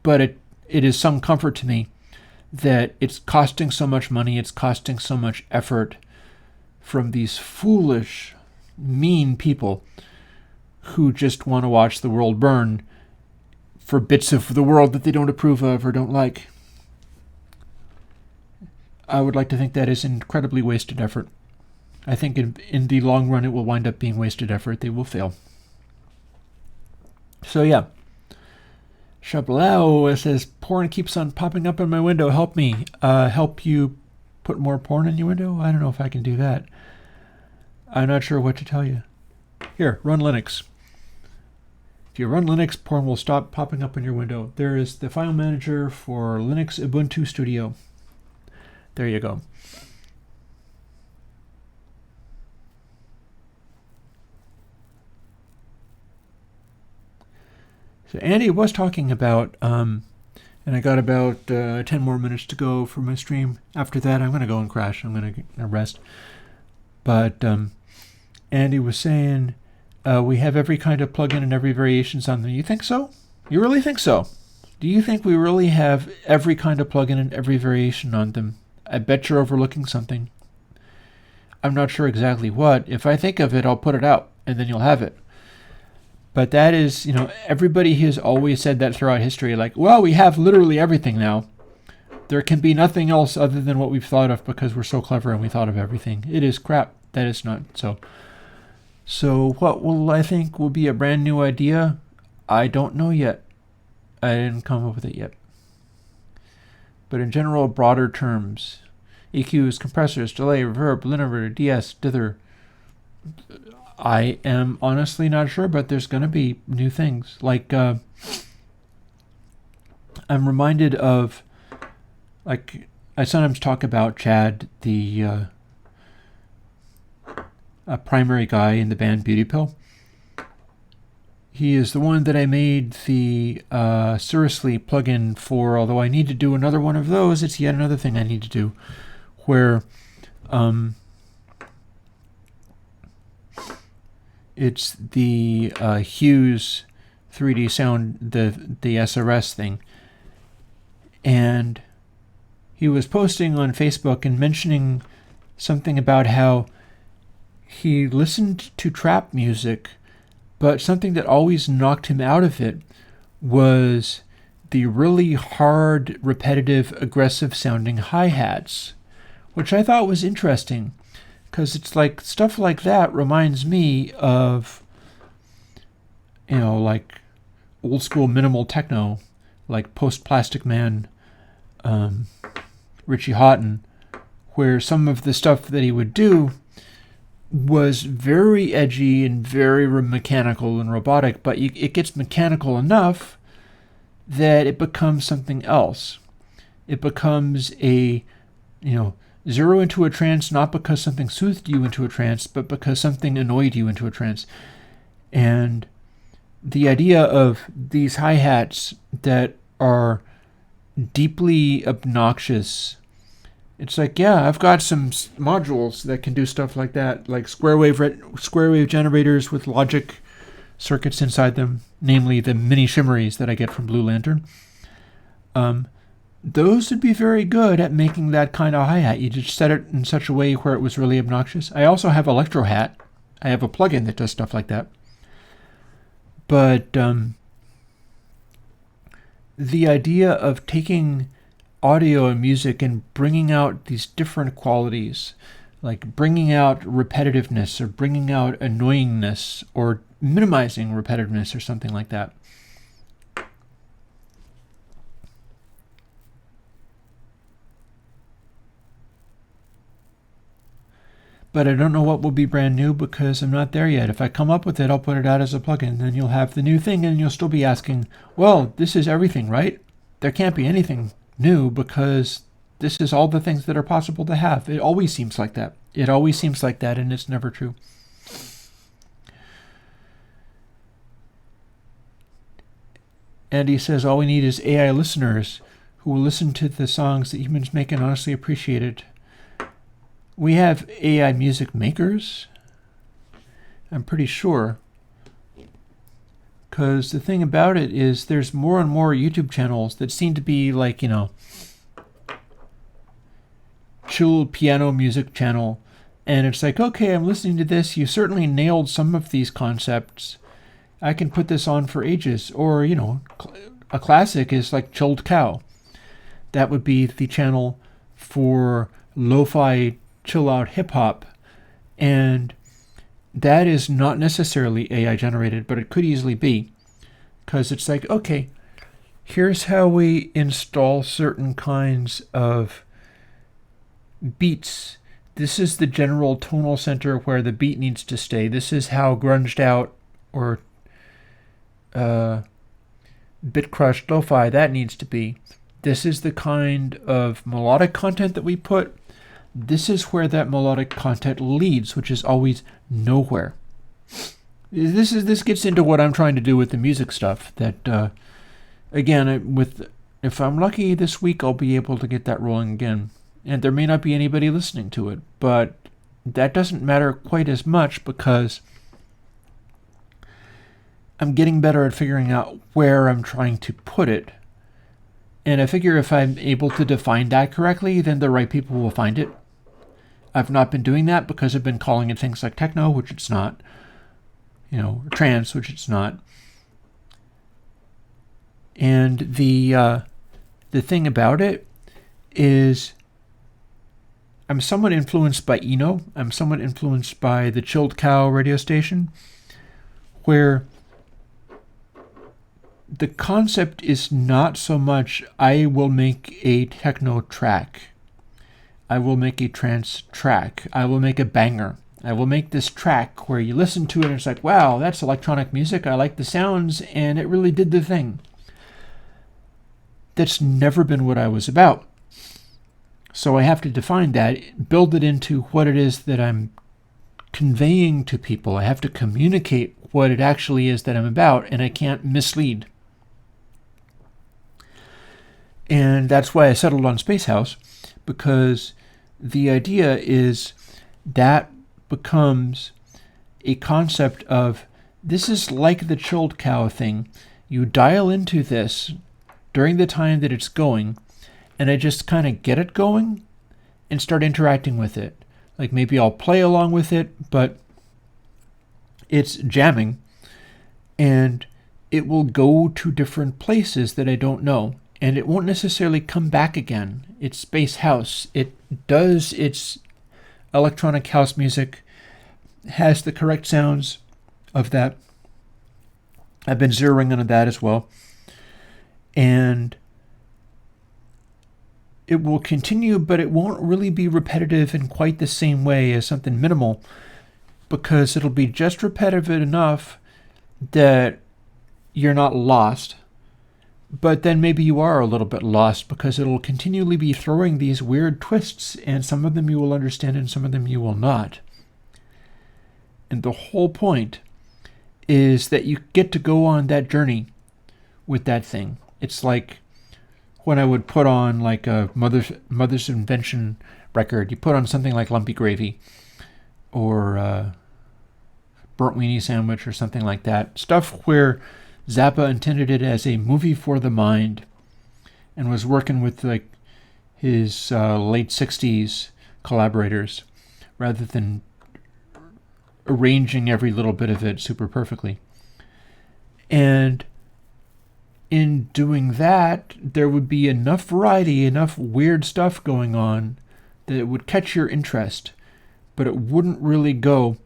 But it is some comfort to me that it's costing so much money, it's costing so much effort from these foolish, mean people who just want to watch the world burn for bits of the world that they don't approve of or don't like. I would like to think that is incredibly wasted effort. I think in the long run it will wind up being wasted effort. They will fail. So yeah. Shablau says, porn keeps on popping up in my window. Help me. Help you put more porn in your window? I don't know if I can do that. I'm not sure what to tell you. Here, run Linux. If you run Linux, porn will stop popping up in your window. There is the file manager for Linux Ubuntu Studio. There you go. So Andy was talking about, and I got about 10 more minutes to go for my stream. After that, I'm going to go and crash. I'm going to rest. But Andy was saying we have every kind of plugin and every variations on them. You think so? You really think so? Do you think we really have every kind of plugin and every variation on them? I bet you're overlooking something. I'm not sure exactly what. If I think of it, I'll put it out, and then you'll have it. But that is, everybody has always said that throughout history, like, well, we have literally everything now. There can be nothing else other than what we've thought of because we're so clever and we thought of everything. It is crap. That is not so. So what will I think will be a brand new idea? I don't know yet. I didn't come up with it yet. But in general, broader terms, EQs, compressors, delay, reverb, limiter, DS, dither. I am honestly not sure, but there's going to be new things. Like, I'm reminded of, like, I sometimes talk about Chad, the primary guy in the band Beauty Pill. He is the one that I made the Seriously plugin for, although I need to do another one of those. It's yet another thing I need to do, where it's the Hughes 3D sound, the SRS thing. And he was posting on Facebook and mentioning something about how he listened to trap music, but something that always knocked him out of it was the really hard, repetitive, aggressive sounding hi-hats, which I thought was interesting. Because it's like, stuff like that reminds me of, like old school minimal techno, like post-Plastic Man, Richie Houghton, where some of the stuff that he would do was very edgy and very mechanical and robotic, but it gets mechanical enough that it becomes something else. It becomes a, zero into a trance, not because something soothed you into a trance, but because something annoyed you into a trance. And the idea of these hi-hats that are deeply obnoxious, it's like, yeah, I've got some modules that can do stuff like that, like square wave generators with logic circuits inside them, namely the mini shimmeries that I get from Blue Lantern. Those would be very good at making that kind of hi-hat. You just set it in such a way where it was really obnoxious. I also have Electro Hat. I have a plugin that does stuff like that. But the idea of taking audio and music and bringing out these different qualities, like bringing out repetitiveness or bringing out annoyingness or minimizing repetitiveness or something like that, but I don't know what will be brand new because I'm not there yet. If I come up with it, I'll put it out as a plugin. Then you'll have the new thing, and you'll still be asking, well, this is everything, right? There can't be anything new because this is all the things that are possible to have. It always seems like that. It always seems like that, and it's never true. And he says all we need is AI listeners who will listen to the songs that humans make and honestly appreciate it. We have AI music makers, I'm pretty sure. Because the thing about it is there's more and more YouTube channels that seem to be like, chill piano music channel. And it's like, okay, I'm listening to this. You certainly nailed some of these concepts. I can put this on for ages. Or, a classic is like Chilled Cow. That would be the channel for lo-fi chill out hip hop. And that is not necessarily AI generated, but it could easily be. Because it's like, okay, here's how we install certain kinds of beats. This is the general tonal center where the beat needs to stay. This is how grunged out or bit crushed lo-fi that needs to be. This is the kind of melodic content that we put. This is where that melodic content leads, which is always nowhere. This gets into what I'm trying to do with the music stuff. That if I'm lucky this week, I'll be able to get that rolling again. And there may not be anybody listening to it, but that doesn't matter quite as much because I'm getting better at figuring out where I'm trying to put it. And I figure if I'm able to define that correctly, then the right people will find it. I've not been doing that because I've been calling it things like techno, which it's not. Trance, which it's not. And the thing about it is I'm somewhat influenced by Eno. I'm somewhat influenced by the Chilled Cow radio station, where the concept is not so much I will make a techno track. I will make a trance track. I will make a banger. I will make this track where you listen to it and it's like, wow, that's electronic music. I like the sounds and it really did the thing. That's never been what I was about. So I have to define that, build it into what it is that I'm conveying to people. I have to communicate what it actually is that I'm about, and I can't mislead. And that's why I settled on Space House, because the idea is that becomes a concept of this is like the Chilled Cow thing. You dial into this during the time that it's going, and I just kind of get it going and start interacting with it. Like maybe I'll play along with it, but it's jamming, and it will go to different places that I don't know. And it won't necessarily come back again. It's Space House. It does its electronic house music, has the correct sounds of that. I've been zeroing on that as well. And it will continue, but it won't really be repetitive in quite the same way as something minimal, because it'll be just repetitive enough that you're not lost. But then maybe you are a little bit lost because it'll continually be throwing these weird twists, and some of them you will understand and some of them you will not. And the whole point is that you get to go on that journey with that thing. It's like when I would put on like a Mother's Invention record, you put on something like Lumpy Gravy or Burnt Weenie Sandwich or something like that. Stuff where Zappa intended it as a movie for the mind and was working with like his late 60s collaborators rather than arranging every little bit of it super perfectly. And in doing that, there would be enough variety, enough weird stuff going on that it would catch your interest, but it wouldn't really go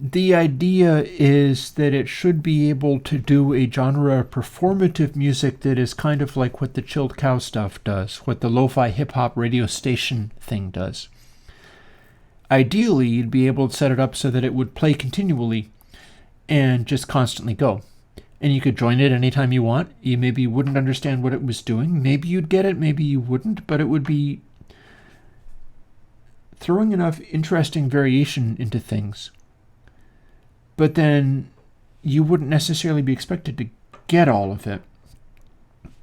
the idea is that it should be able to do a genre of performative music that is kind of like what the Chilled Cow stuff does, what the lo-fi hip-hop radio station thing does. Ideally, you'd be able to set it up so that it would play continually and just constantly go. And you could join it anytime you want. You maybe wouldn't understand what it was doing. Maybe you'd get it, maybe you wouldn't, but it would be throwing enough interesting variation into things. But then you wouldn't necessarily be expected to get all of it.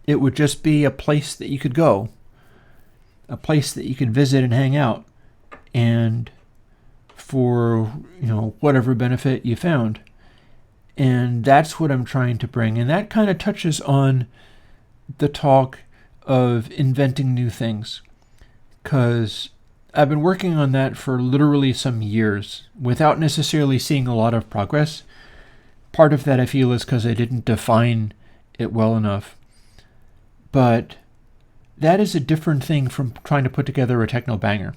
It would just be a place that you could go, a place that you could visit and hang out, and for, whatever benefit you found. And that's what I'm trying to bring. And that kind of touches on the talk of inventing new things. Because I've been working on that for literally some years without necessarily seeing a lot of progress. Part of that I feel is because I didn't define it well enough. But that is a different thing from trying to put together a techno banger.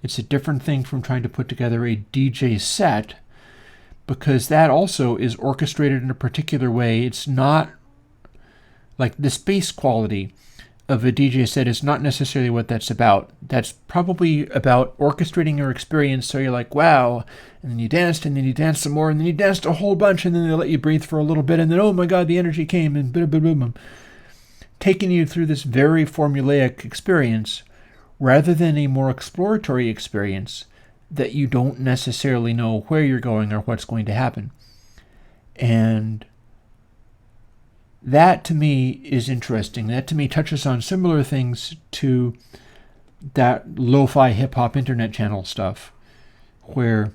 It's a different thing from trying to put together a DJ set, because that also is orchestrated in a particular way. It's not like the space quality of a DJ set is not necessarily what that's about. That's probably about orchestrating your experience so you're like, wow, and then you danced, and then you danced some more, and then you danced a whole bunch, and then they let you breathe for a little bit, and then, oh my god, the energy came, and boom, boom, boom, boom. Taking you through this very formulaic experience rather than a more exploratory experience that you don't necessarily know where you're going or what's going to happen. And that to me is interesting. That to me touches on similar things to that lo-fi hip-hop internet channel stuff, where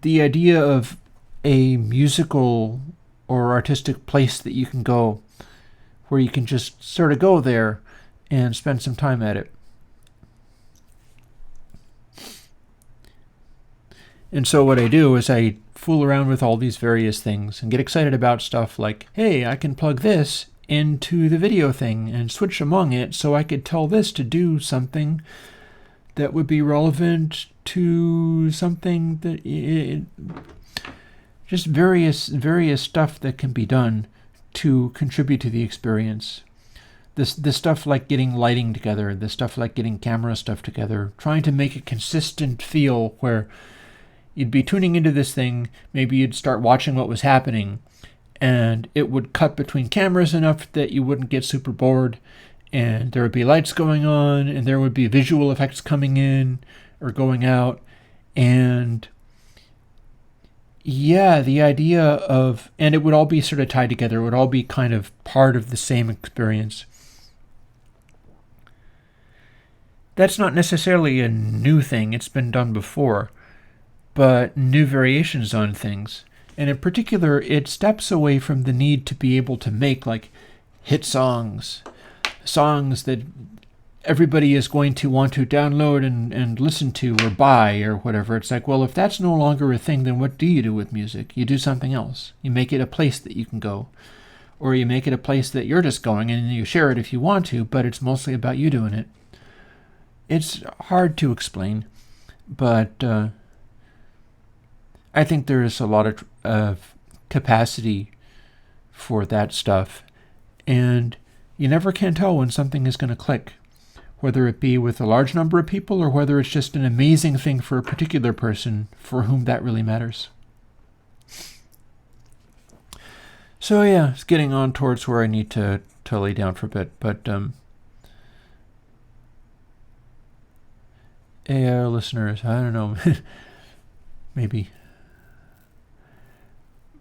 the idea of a musical or artistic place that you can go, where you can just sort of go there and spend some time at it. And so what I do is I fool around with all these various things and get excited about stuff like, hey, I can plug this into the video thing and switch among it so I could tell this to do something that would be relevant to something that just various stuff that can be done to contribute to the experience. The stuff like getting lighting together, the stuff like getting camera stuff together, trying to make a consistent feel where you'd be tuning into this thing, maybe you'd start watching what was happening, and it would cut between cameras enough that you wouldn't get super bored, and there would be lights going on, and there would be visual effects coming in or going out, and yeah, the idea of, and it would all be sort of tied together, it would all be kind of part of the same experience. That's not necessarily a new thing, it's been done before, but new variations on things. And in particular, it steps away from the need to be able to make like hit songs that everybody is going to want to download and listen to or buy or whatever. It's like, well, if that's no longer a thing, then what do you do with music? You do something else. You make it a place that you can go. Or you make it a place that you're just going and you share it if you want to, but it's mostly about you doing it. It's hard to explain, but I think there is a lot of capacity for that stuff, and you never can tell when something is going to click, whether it be with a large number of people or whether it's just an amazing thing for a particular person for whom that really matters. So yeah, it's getting on towards where I need to lay down for a bit, but hey, listeners, I don't know, maybe.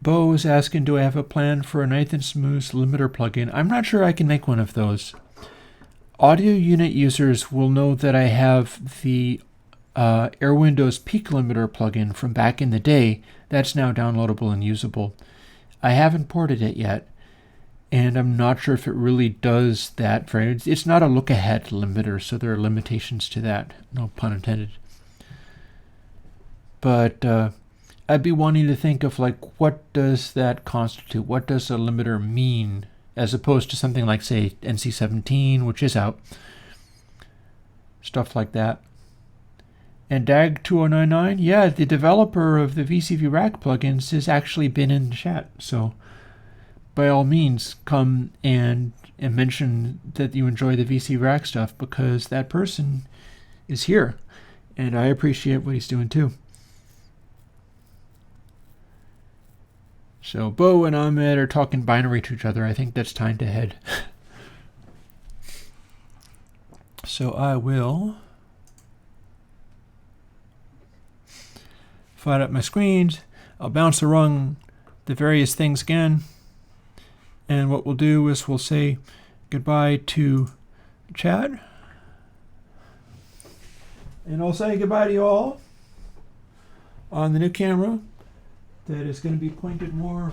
Bo is asking, do I have a plan for a Nice and Smooth limiter plugin? I'm not sure I can make one of those. Audio unit users will know that I have the Airwindows peak limiter plugin from back in the day. That's now downloadable and usable. I haven't ported it yet, and I'm not sure if it really does that. It's not a look-ahead limiter, so there are limitations to that. No pun intended. But I'd be wanting to think of like, what does that constitute? What does a limiter mean? As opposed to something like, say, NC-17, which is out. Stuff like that. And DAG2099, yeah, the developer of the VCV Rack plugins has actually been in the chat. So by all means, come and mention that you enjoy the VC Rack stuff, because that person is here. And I appreciate what he's doing too. So Bo and Ahmed are talking binary to each other. I think that's time to head. So I will fire up my screens. I'll bounce around the various things again. And what we'll do is we'll say goodbye to chat. And I'll say goodbye to you all on the new camera that is going to be pointed more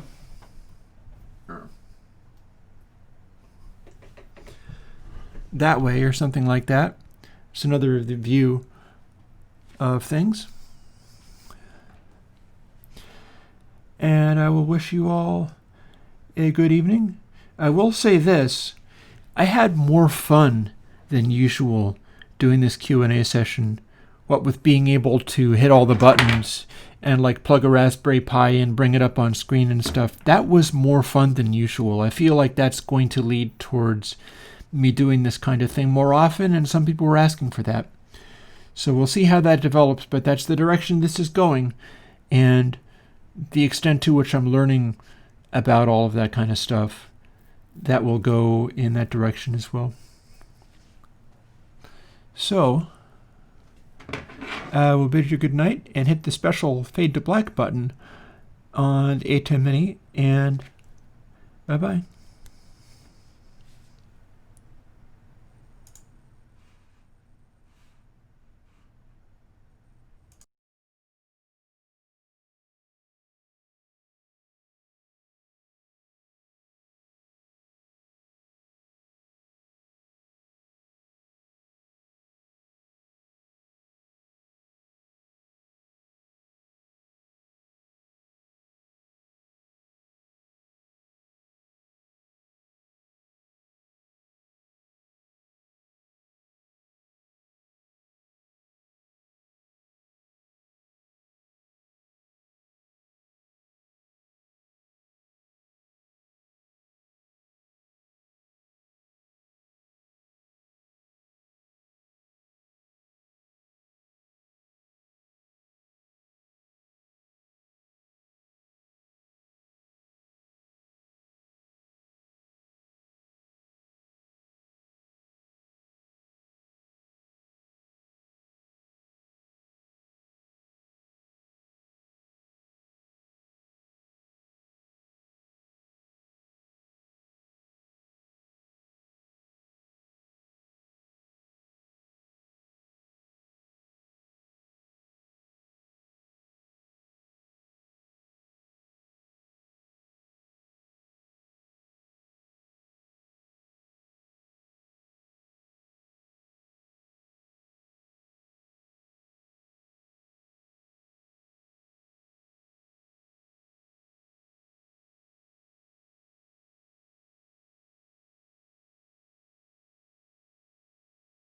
that way or something like that. It's another view of things. And I will wish you all a good evening. I will say this. I had more fun than usual doing this Q&A session, what with being able to hit all the buttons and like plug a Raspberry Pi in, bring it up on screen and stuff. That was more fun than usual. I feel like that's going to lead towards me doing this kind of thing more often, and some people were asking for that. So we'll see how that develops, but that's the direction this is going, and the extent to which I'm learning about all of that kind of stuff, that will go in that direction as well. So I will bid you good night and hit the special fade to black button on the A10 Mini, and bye-bye.